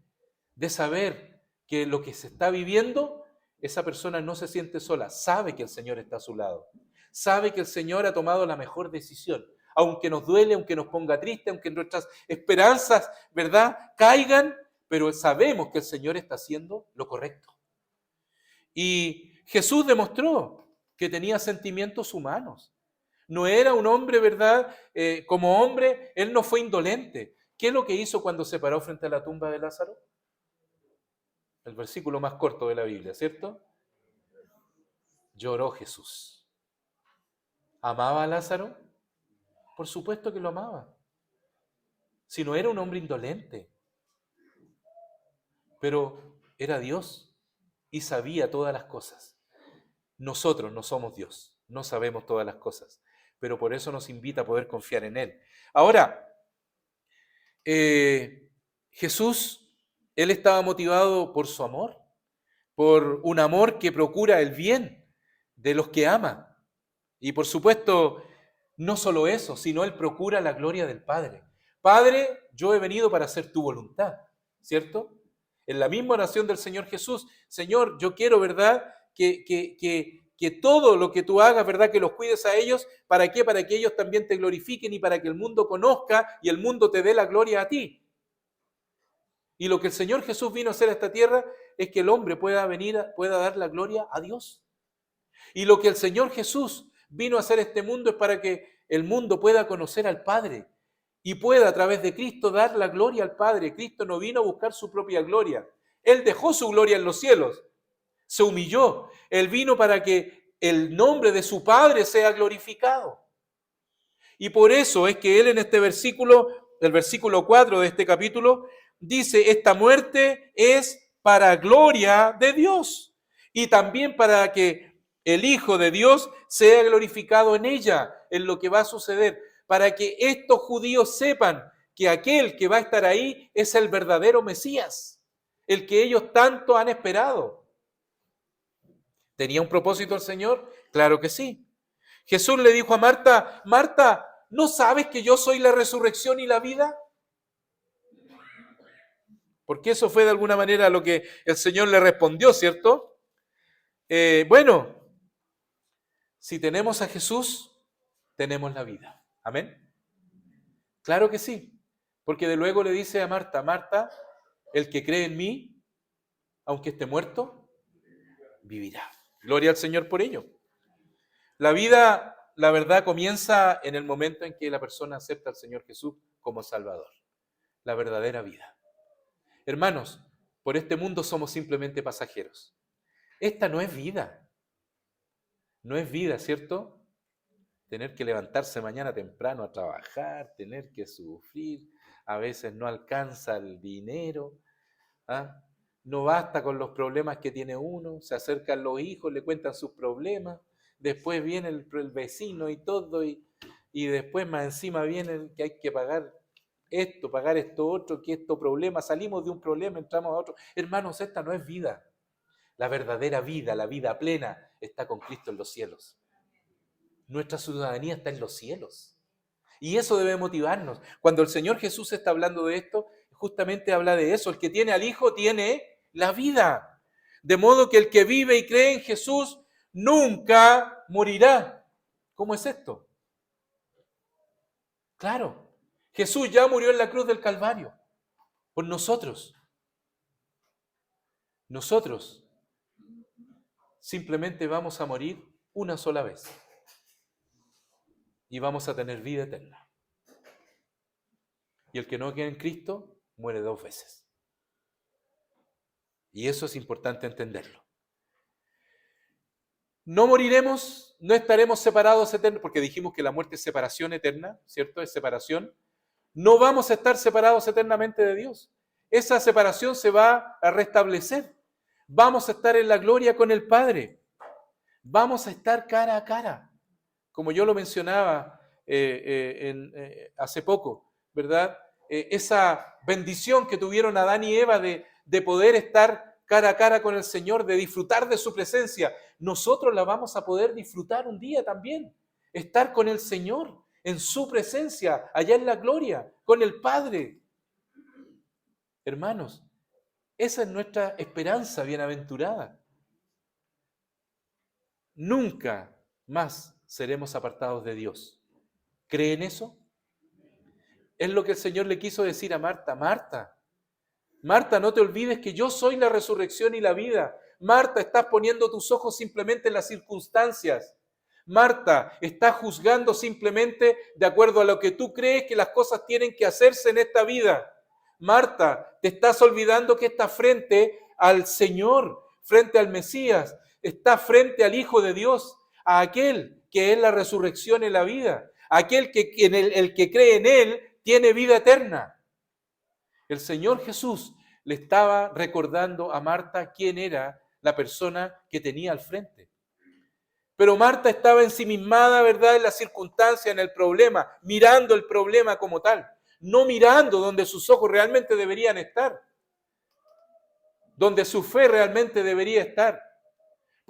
de saber que lo que se está viviendo, esa persona no se siente sola, sabe que el Señor está a su lado, sabe que el Señor ha tomado la mejor decisión, aunque nos duele, aunque nos ponga triste, aunque nuestras esperanzas, ¿verdad?, caigan, pero sabemos que el Señor está haciendo lo correcto. Y Jesús demostró que tenía sentimientos humanos. No era un hombre, ¿verdad? Como hombre, él no fue indolente. ¿Qué es lo que hizo cuando se paró frente a la tumba de Lázaro? El versículo más corto de la Biblia, ¿cierto? Lloró Jesús. ¿Amaba a Lázaro? Por supuesto que lo amaba. Si no era un hombre indolente. Pero era Dios y sabía todas las cosas. Nosotros no somos Dios, no sabemos todas las cosas, pero por eso nos invita a poder confiar en Él. Ahora, Jesús, Él estaba motivado por su amor, por un amor que procura el bien. de los que ama. Y por supuesto, no solo eso, sino Él procura la gloria del Padre. Padre, yo he venido para hacer tu voluntad, ¿cierto? En la misma oración del Señor Jesús, Señor, yo quiero, ¿verdad?, que todo lo que tú hagas, ¿verdad?, que los cuides a ellos. ¿Para qué? Para que ellos también te glorifiquen y para que el mundo conozca y el mundo te dé la gloria a ti. Y lo que el Señor Jesús vino a hacer a esta tierra es que el hombre pueda dar la gloria a Dios. Y lo que el Señor Jesús vino a hacer a este mundo es para que el mundo pueda conocer al Padre y pueda a través de Cristo dar la gloria al Padre. Cristo no vino a buscar su propia gloria. Él dejó su gloria en los cielos, se humilló. Él vino para que el nombre de su Padre sea glorificado. Y por eso es que Él en este versículo, el versículo 4 de este capítulo, dice, esta muerte es para gloria de Dios y también para que el Hijo de Dios sea glorificado en ella, en lo que va a suceder, para que estos judíos sepan que aquel que va a estar ahí es el verdadero Mesías, el que ellos tanto han esperado. ¿Tenía un propósito el Señor? Claro que sí. Jesús le dijo a Marta, Marta, ¿no sabes que yo soy la resurrección y la vida? Porque eso fue de alguna manera lo que el Señor le respondió, ¿cierto? Bueno, si tenemos a Jesús, tenemos la vida. ¿Amén? Claro que sí. Porque de luego le dice a Marta, Marta, el que cree en mí, aunque esté muerto, vivirá. Gloria al Señor por ello. La vida, la verdad, comienza en el momento en que la persona acepta al Señor Jesús como Salvador. La verdadera vida. Hermanos, por este mundo somos simplemente pasajeros. Esta no es vida. No es vida, ¿cierto? Tener que levantarse mañana temprano a trabajar, tener que sufrir, a veces no alcanza el dinero, ¿ah? No basta con los problemas que tiene uno, se acercan los hijos, le cuentan sus problemas, después viene el vecino y todo, y después más encima viene que hay que pagar esto otro, que esto problema, salimos de un problema, entramos a otro. Hermanos, esta no es vida. La verdadera vida, la vida plena, está con Cristo en los cielos. Nuestra ciudadanía está en los cielos. Y eso debe motivarnos. Cuando el Señor Jesús está hablando de esto, justamente habla de eso. El que tiene al Hijo tiene la vida. De modo que el que vive y cree en Jesús nunca morirá. ¿Cómo es esto? Claro, Jesús ya murió en la cruz del Calvario por nosotros. Nosotros simplemente vamos a morir una sola vez y vamos a tener vida eterna. Y el que no cree en Cristo muere 2 veces. Y eso es importante entenderlo. No moriremos, no estaremos separados eternamente, porque dijimos que la muerte es separación eterna, ¿cierto? Es separación. No vamos a estar separados eternamente de Dios. Esa separación se va a restablecer. Vamos a estar en la gloria con el Padre. Vamos a estar cara a cara. Como yo lo mencionaba hace poco, ¿verdad? Esa bendición que tuvieron Adán y Eva de poder estar cara a cara con el Señor, de disfrutar de su presencia, nosotros la vamos a poder disfrutar un día también. Estar con el Señor, en su presencia, allá en la gloria, con el Padre. Hermanos, esa es nuestra esperanza bienaventurada. Nunca más seremos apartados de Dios. ¿Creen eso? Es lo que el Señor le quiso decir a Marta. Marta, Marta, no te olvides que yo soy la resurrección y la vida. Marta, estás poniendo tus ojos simplemente en las circunstancias. Marta, estás juzgando simplemente de acuerdo a lo que tú crees que las cosas tienen que hacerse en esta vida. Marta, te estás olvidando que estás frente al Señor, frente al Mesías, estás frente al Hijo de Dios, a aquel que es la resurrección y la vida, aquel que el que cree en Él tiene vida eterna. El Señor Jesús le estaba recordando a Marta quién era la persona que tenía al frente. Pero Marta estaba ensimismada, ¿verdad?, en la circunstancia, en el problema, mirando el problema como tal, no mirando donde sus ojos realmente deberían estar, donde su fe realmente debería estar.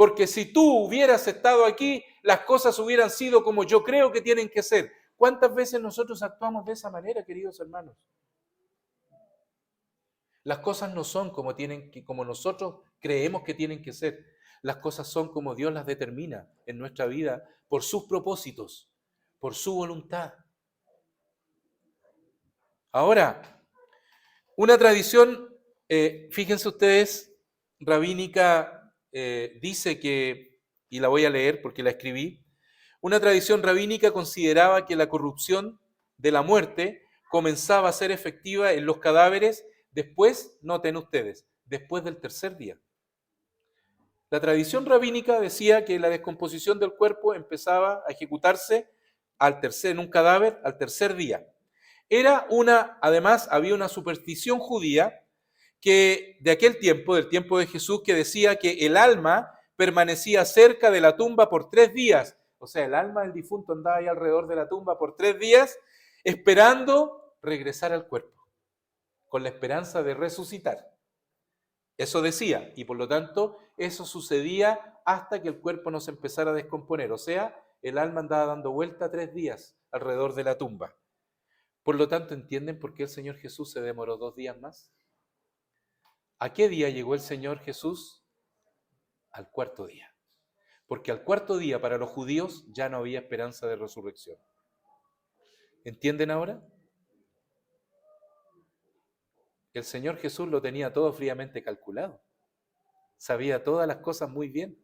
porque si tú hubieras estado aquí, las cosas hubieran sido como yo creo que tienen que ser. ¿Cuántas veces nosotros actuamos de esa manera, queridos hermanos? Las cosas no son como nosotros creemos que tienen que ser. Las cosas son como Dios las determina en nuestra vida por sus propósitos, por su voluntad. Ahora, una tradición, fíjense ustedes, rabínica dice que, y la voy a leer porque la escribí, una tradición rabínica consideraba que la corrupción de la muerte comenzaba a ser efectiva en los cadáveres después, noten ustedes, después del tercer día. La tradición rabínica decía que la descomposición del cuerpo empezaba a ejecutarse en un cadáver al tercer día. Además, había una superstición judía que de aquel tiempo, del tiempo de Jesús, que decía que el alma permanecía cerca de la tumba por 3 días. O sea, el alma del difunto andaba ahí alrededor de la tumba por 3 días, esperando regresar al cuerpo, con la esperanza de resucitar. Eso decía, y por lo tanto, eso sucedía hasta que el cuerpo no se empezara a descomponer. O sea, el alma andaba dando vuelta 3 días alrededor de la tumba. Por lo tanto, ¿entienden por qué el Señor Jesús se demoró 2 días más? ¿A qué día llegó el Señor Jesús? Al cuarto día. Porque al cuarto día para los judíos ya no había esperanza de resurrección. ¿Entienden ahora? El Señor Jesús lo tenía todo fríamente calculado. Sabía todas las cosas muy bien.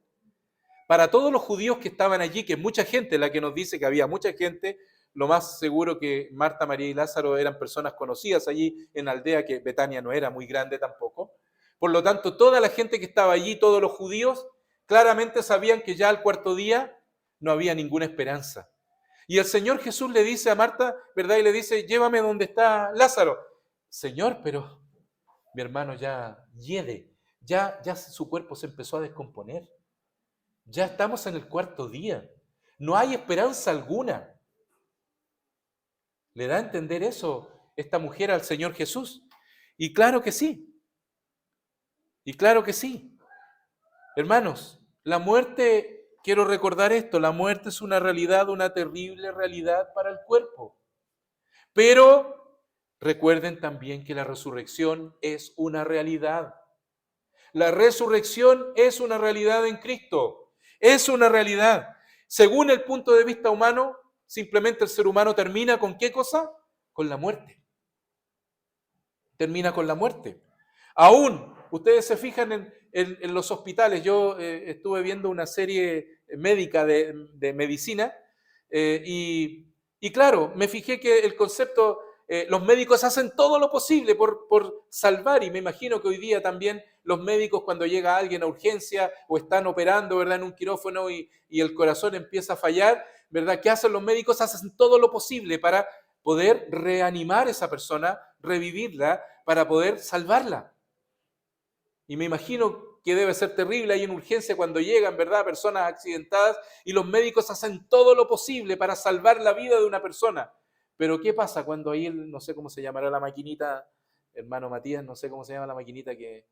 Para todos los judíos que estaban allí, que es mucha gente la que nos dice que había mucha gente, lo más seguro que Marta, María y Lázaro eran personas conocidas allí en la aldea, que Betania no era muy grande tampoco. Por lo tanto, toda la gente que estaba allí, todos los judíos, claramente sabían que ya al cuarto día no había ninguna esperanza. Y el Señor Jesús le dice a Marta, ¿verdad? Y le dice, llévame donde está Lázaro. Señor, pero mi hermano ya hiede, ya su cuerpo se empezó a descomponer. Ya estamos en el cuarto día. No hay esperanza alguna. ¿Le da a entender eso esta mujer al Señor Jesús? Y claro que sí. Y claro que sí. Hermanos, la muerte, quiero recordar esto, la muerte es una realidad, una terrible realidad para el cuerpo. Pero recuerden también que la resurrección es una realidad. La resurrección es una realidad en Cristo. Es una realidad. Según el punto de vista humano, simplemente el ser humano termina ¿con qué cosa? Con la muerte. Termina con la muerte. Aún, ustedes se fijan en los hospitales. Yo estuve viendo una serie médica de medicina y claro, me fijé que el concepto, los médicos hacen todo lo posible por salvar, y me imagino que hoy día también los médicos, cuando llega alguien a urgencia o están operando, ¿verdad?, en un quirófano y el corazón empieza a fallar, ¿verdad? ¿Qué hacen los médicos? Hacen todo lo posible para poder reanimar a esa persona, revivirla, para poder salvarla. Y me imagino que debe ser terrible ahí en urgencia cuando llegan, ¿verdad?, personas accidentadas y los médicos hacen todo lo posible para salvar la vida de una persona. Pero ¿qué pasa cuando ahí, no sé cómo se llamará la maquinita, hermano Matías, no sé cómo se llama la maquinita que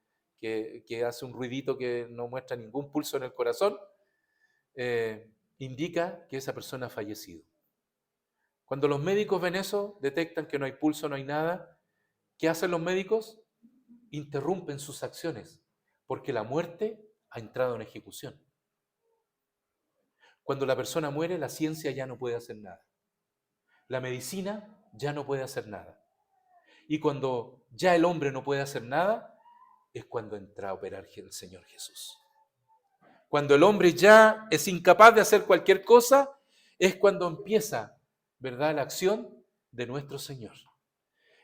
hace un ruidito que no muestra ningún pulso en el corazón? Indica que esa persona ha fallecido. Cuando los médicos ven eso, detectan que no hay pulso, no hay nada, ¿qué hacen los médicos? Interrumpen sus acciones, porque la muerte ha entrado en ejecución. Cuando la persona muere, la ciencia ya no puede hacer nada. La medicina ya no puede hacer nada. Y cuando ya el hombre no puede hacer nada, es cuando entra a operar el Señor Jesús. Cuando el hombre ya es incapaz de hacer cualquier cosa, es cuando empieza, ¿verdad?, la acción de nuestro Señor.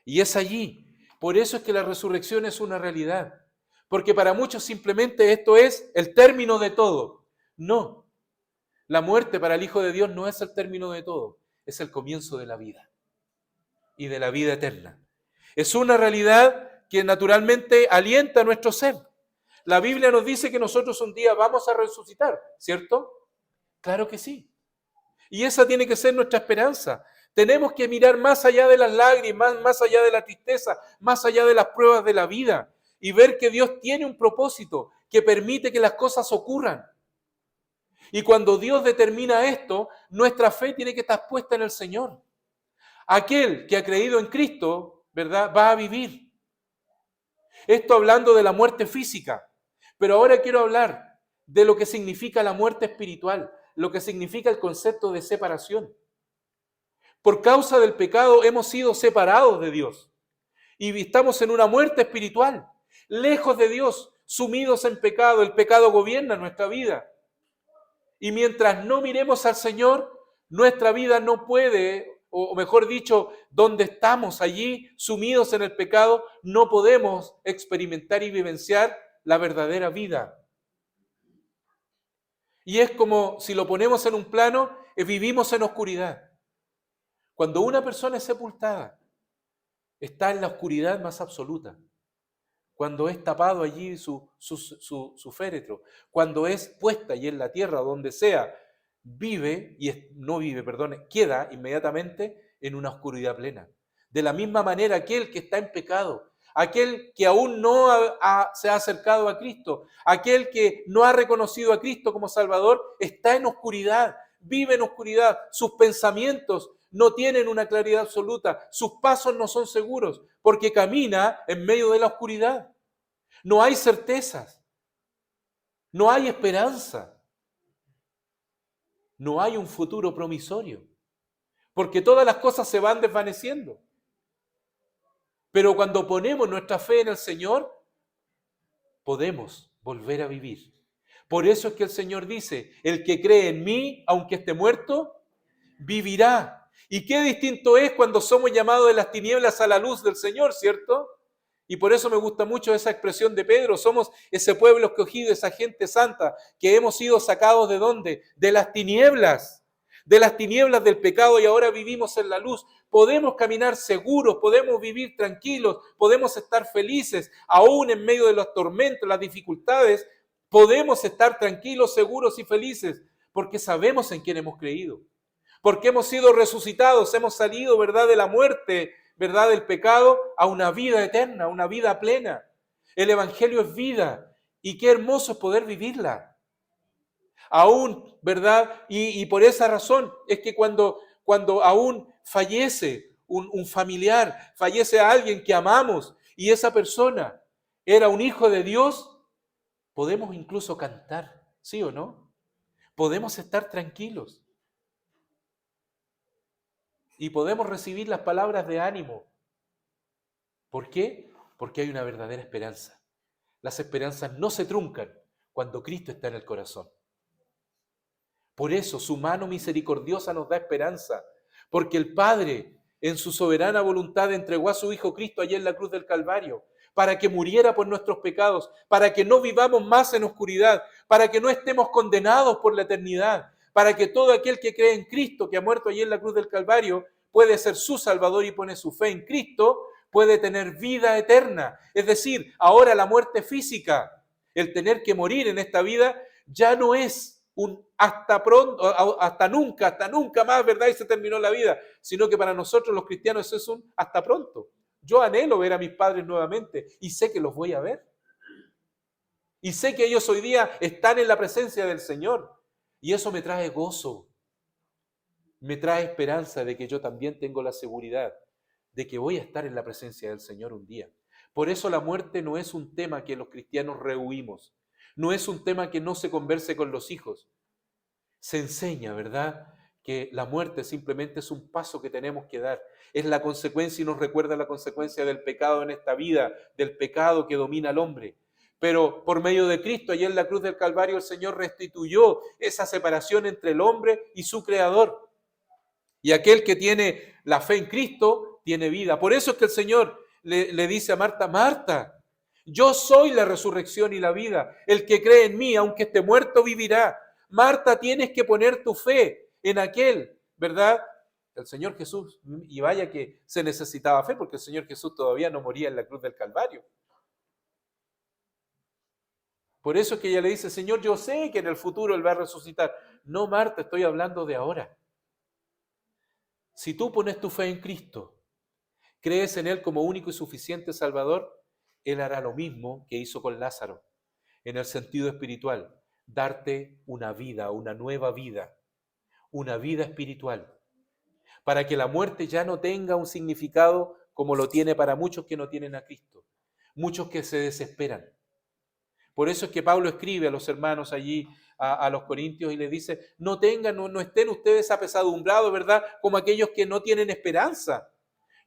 Y es allí. Por eso es que la resurrección es una realidad. Porque para muchos simplemente esto es el término de todo. No. La muerte para el Hijo de Dios no es el término de todo. Es el comienzo de la vida. Y de la vida eterna. Es una realidad que naturalmente alienta a nuestro ser. La Biblia nos dice que nosotros un día vamos a resucitar, ¿cierto? Claro que sí. Y esa tiene que ser nuestra esperanza. Tenemos que mirar más allá de las lágrimas, más allá de la tristeza, más allá de las pruebas de la vida y ver que Dios tiene un propósito que permite que las cosas ocurran. Y cuando Dios determina esto, nuestra fe tiene que estar puesta en el Señor. Aquel que ha creído en Cristo, ¿verdad?, va a vivir. Esto hablando de la muerte física. Pero ahora quiero hablar de lo que significa la muerte espiritual, lo que significa el concepto de separación. Por causa del pecado hemos sido separados de Dios y estamos en una muerte espiritual, lejos de Dios, sumidos en pecado. El pecado gobierna nuestra vida. Y mientras no miremos al Señor, nuestra vida no puede, o mejor dicho, donde estamos allí sumidos en el pecado, no podemos experimentar y vivenciar la verdadera vida. Y es como si lo ponemos en un plano, vivimos en oscuridad. Cuando una persona es sepultada, está en la oscuridad más absoluta. Cuando es tapado allí su féretro, cuando es puesta allí en la tierra, donde sea, queda inmediatamente en una oscuridad plena. De la misma manera, aquel que está en pecado, aquel que aún no se ha acercado a Cristo, aquel que no ha reconocido a Cristo como Salvador, está en oscuridad, vive en oscuridad, sus pensamientos no tienen una claridad absoluta, sus pasos no son seguros, porque camina en medio de la oscuridad. No hay certezas, no hay esperanza, no hay un futuro promisorio, porque todas las cosas se van desvaneciendo. Pero cuando ponemos nuestra fe en el Señor, podemos volver a vivir. Por eso es que el Señor dice, el que cree en mí, aunque esté muerto, vivirá. Y qué distinto es cuando somos llamados de las tinieblas a la luz del Señor, ¿cierto? Y por eso me gusta mucho esa expresión de Pedro, somos ese pueblo escogido, esa gente santa, que hemos sido sacados ¿de dónde? De las tinieblas del pecado y ahora vivimos en la luz. Podemos caminar seguros, podemos vivir tranquilos, podemos estar felices, aún en medio de los tormentos, las dificultades, podemos estar tranquilos, seguros y felices, porque sabemos en quién hemos creído, porque hemos sido resucitados, hemos salido, ¿verdad?, de la muerte, ¿verdad?, del pecado a una vida eterna, una vida plena. El Evangelio es vida y qué hermoso es poder vivirla. Aún, ¿verdad? Y por esa razón es que cuando aún fallece un familiar, fallece a alguien que amamos y esa persona era un hijo de Dios, podemos incluso cantar, ¿sí o no? Podemos estar tranquilos. Y podemos recibir las palabras de ánimo. ¿Por qué? Porque hay una verdadera esperanza. Las esperanzas no se truncan cuando Cristo está en el corazón. Por eso su mano misericordiosa nos da esperanza, porque el Padre en su soberana voluntad entregó a su Hijo Cristo allí en la cruz del Calvario, para que muriera por nuestros pecados, para que no vivamos más en oscuridad, para que no estemos condenados por la eternidad, para que todo aquel que cree en Cristo, que ha muerto allí en la cruz del Calvario, puede ser su Salvador y pone su fe en Cristo, puede tener vida eterna. Es decir, ahora la muerte física, el tener que morir en esta vida, ya no es un hasta pronto, hasta nunca más, ¿verdad? Y se terminó la vida, sino que para nosotros los cristianos es un hasta pronto. Yo anhelo ver a mis padres nuevamente y sé que los voy a ver. Y sé que ellos hoy día están en la presencia del Señor. Y eso me trae gozo, me trae esperanza de que yo también tengo la seguridad de que voy a estar en la presencia del Señor un día. Por eso la muerte no es un tema que los cristianos rehuimos, no es un tema que no se converse con los hijos. Se enseña, ¿verdad?, que la muerte simplemente es un paso que tenemos que dar. Es la consecuencia y nos recuerda la consecuencia del pecado en esta vida, del pecado que domina al hombre. Pero por medio de Cristo, allá en la cruz del Calvario, el Señor restituyó esa separación entre el hombre y su Creador. Y aquel que tiene la fe en Cristo, tiene vida. Por eso es que el Señor le dice a Marta, Marta, yo soy la resurrección y la vida. El que cree en mí, aunque esté muerto, vivirá. Marta, tienes que poner tu fe en aquel, ¿verdad? El Señor Jesús. Y vaya que se necesitaba fe, porque el Señor Jesús todavía no moría en la cruz del Calvario. Por eso es que ella le dice, Señor, yo sé que en el futuro Él va a resucitar. No, Marta, estoy hablando de ahora. Si tú pones tu fe en Cristo, crees en Él como único y suficiente Salvador, Él hará lo mismo que hizo con Lázaro, en el sentido espiritual. darte una vida, una nueva vida, una vida espiritual, para que la muerte ya no tenga un significado como lo tiene para muchos que no tienen a Cristo, muchos que se desesperan. Por eso es que Pablo escribe a los hermanos allí, a los corintios, y les dice, no estén ustedes apesadumbrados, ¿verdad? Como aquellos que no tienen esperanza.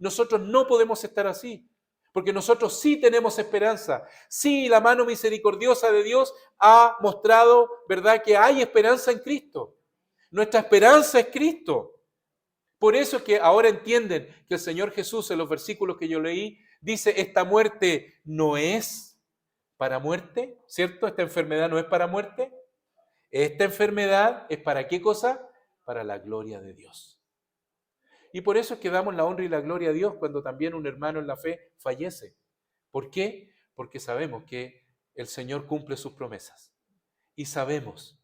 Nosotros no podemos estar así, porque nosotros sí tenemos esperanza. Sí, la mano misericordiosa de Dios ha mostrado, ¿verdad?, que hay esperanza en Cristo. Nuestra esperanza es Cristo. Por eso es que ahora entienden que el Señor Jesús, en los versículos que yo leí, dice, esta muerte no es para muerte, ¿cierto? Esta enfermedad no es para muerte. Esta enfermedad es ¿para qué cosa? Para la gloria de Dios. Y por eso es que damos la honra y la gloria a Dios cuando también un hermano en la fe fallece. ¿Por qué? Porque sabemos que el Señor cumple sus promesas. Y sabemos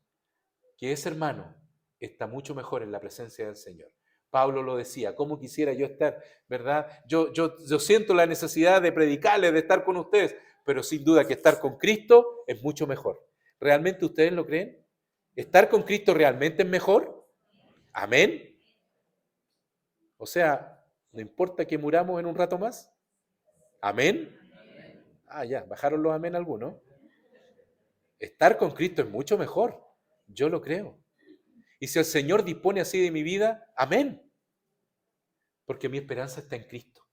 que ese hermano está mucho mejor en la presencia del Señor. Pablo lo decía, ¿cómo quisiera yo estar, verdad? Yo siento la necesidad de predicarles, de estar con ustedes, pero sin duda que estar con Cristo es mucho mejor. ¿Realmente ustedes lo creen? ¿Estar con Cristo realmente es mejor? ¿Amén? O sea, ¿no importa que muramos en un rato más? ¿Amén? Ah, ya, bajaron los amén algunos. Estar con Cristo es mucho mejor. Yo lo creo. Y si el Señor dispone así de mi vida, amén. Porque mi esperanza está en Cristo.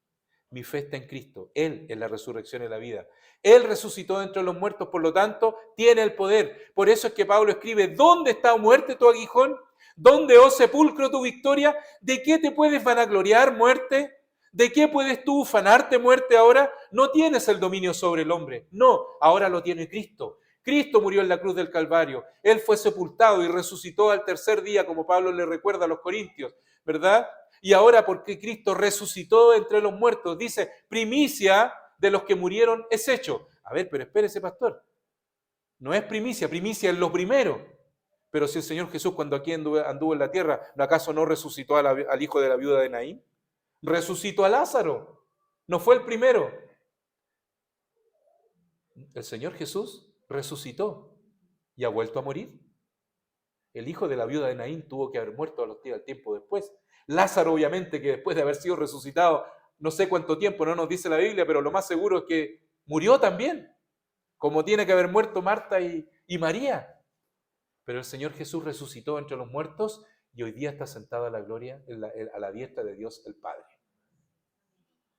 Mi fe está en Cristo. Él es la resurrección y la vida. Él resucitó de entre los muertos, por lo tanto, tiene el poder. Por eso es que Pablo escribe, ¿dónde está, oh muerte, tu aguijón? ¿Dónde, oh sepulcro, tu victoria? ¿De qué te puedes vanagloriar, muerte? ¿De qué puedes tú ufanarte, muerte, ahora? No tienes el dominio sobre el hombre. No, ahora lo tiene Cristo. Cristo murió en la cruz del Calvario. Él fue sepultado y resucitó al tercer día, como Pablo le recuerda a los corintios, ¿verdad? Y ahora porque Cristo resucitó entre los muertos, dice, primicia de los que murieron es hecho. A ver, pero espérese, pastor. No es primicia, primicia es lo primero. Pero si el Señor Jesús cuando aquí anduvo en la tierra, ¿no acaso no resucitó al hijo de la viuda de Naín? Resucitó a Lázaro. No fue el primero. El Señor Jesús resucitó y ha vuelto a morir. El hijo de la viuda de Naín tuvo que haber muerto al tiempo después. Lázaro, obviamente, que después de haber sido resucitado, no sé cuánto tiempo, no nos dice la Biblia, pero lo más seguro es que murió también, como tiene que haber muerto Marta y María. Pero el Señor Jesús resucitó entre los muertos y hoy día está sentado a la gloria, a la diestra de Dios el Padre.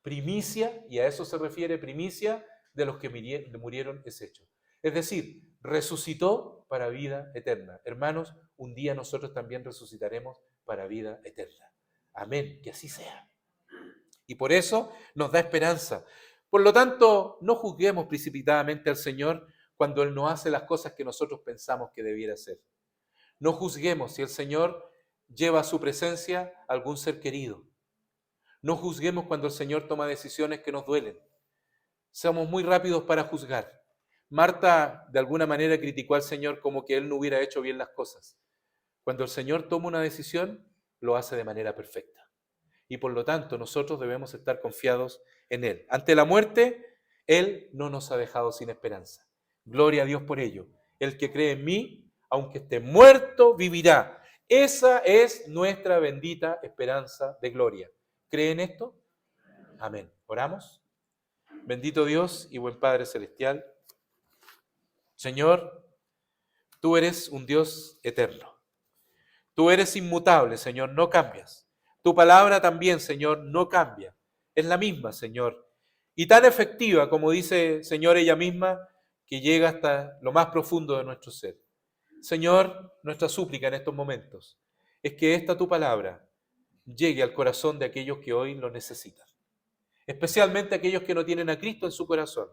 Primicia, y a eso se refiere, primicia de los que murieron es hecho. Es decir, resucitó para vida eterna. Hermanos, un día nosotros también resucitaremos para vida eterna. Amén, que así sea. Y por eso nos da esperanza. Por lo tanto, no juzguemos precipitadamente al Señor cuando Él no hace las cosas que nosotros pensamos que debiera hacer. No juzguemos si el Señor lleva a su presencia a algún ser querido. No juzguemos cuando el Señor toma decisiones que nos duelen. Somos muy rápidos para juzgar. Marta de alguna manera criticó al Señor como que Él no hubiera hecho bien las cosas. Cuando el Señor toma una decisión, lo hace de manera perfecta. Y por lo tanto nosotros debemos estar confiados en Él. Ante la muerte, Él no nos ha dejado sin esperanza. Gloria a Dios por ello. El que cree en mí, aunque esté muerto, vivirá. Esa es nuestra bendita esperanza de gloria. ¿Creen esto? Amén. ¿Oramos? Bendito Dios y buen Padre Celestial. Señor, tú eres un Dios eterno. Tú eres inmutable, Señor, no cambias. Tu palabra también, Señor, no cambia. Es la misma, Señor. Y tan efectiva, como dice, Señor, ella misma, que llega hasta lo más profundo de nuestro ser. Señor, nuestra súplica en estos momentos es que esta tu palabra llegue al corazón de aquellos que hoy lo necesitan. Especialmente aquellos que no tienen a Cristo en su corazón.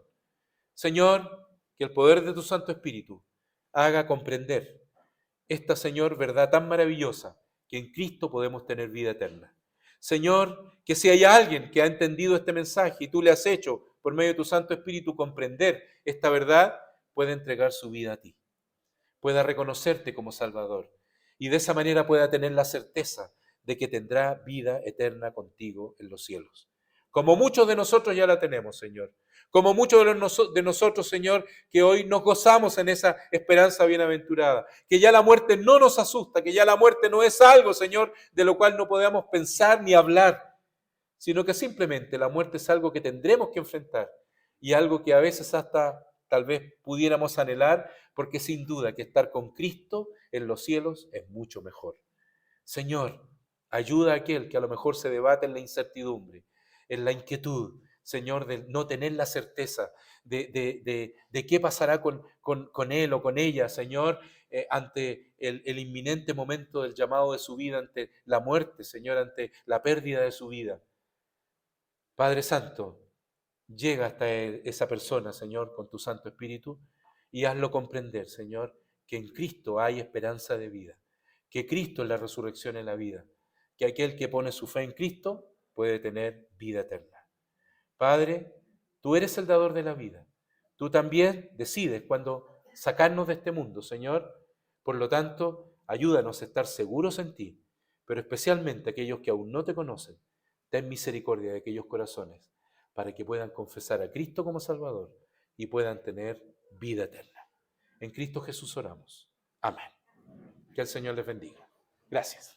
Señor, que el poder de tu Santo Espíritu haga comprender esta, Señor, verdad tan maravillosa, que en Cristo podemos tener vida eterna. Señor, que si hay alguien que ha entendido este mensaje y tú le has hecho, por medio de tu Santo Espíritu, comprender esta verdad, pueda entregar su vida a ti, pueda reconocerte como Salvador y de esa manera pueda tener la certeza de que tendrá vida eterna contigo en los cielos. Como muchos de nosotros ya la tenemos, Señor. Como muchos de nosotros, Señor, que hoy nos gozamos en esa esperanza bienaventurada, que ya la muerte no nos asusta, que ya la muerte no es algo, Señor, de lo cual no podemos pensar ni hablar, sino que simplemente la muerte es algo que tendremos que enfrentar y algo que a veces hasta tal vez pudiéramos anhelar, porque sin duda que estar con Cristo en los cielos es mucho mejor. Señor, ayuda a aquel que a lo mejor se debate en la incertidumbre, en la inquietud, Señor, de no tener la certeza de qué pasará con él o con ella, Señor, ante el inminente momento del llamado de su vida, ante la muerte, Señor, ante la pérdida de su vida. Padre Santo, llega hasta esa persona, Señor, con tu Santo Espíritu y hazlo comprender, Señor, que en Cristo hay esperanza de vida, que Cristo es la resurrección en la vida, que aquel que pone su fe en Cristo puede tener vida eterna. Padre, tú eres el dador de la vida. Tú también decides cuándo sacarnos de este mundo, Señor. Por lo tanto, ayúdanos a estar seguros en ti, pero especialmente aquellos que aún no te conocen. Ten misericordia de aquellos corazones para que puedan confesar a Cristo como Salvador y puedan tener vida eterna. En Cristo Jesús oramos. Amén. Que el Señor les bendiga. Gracias.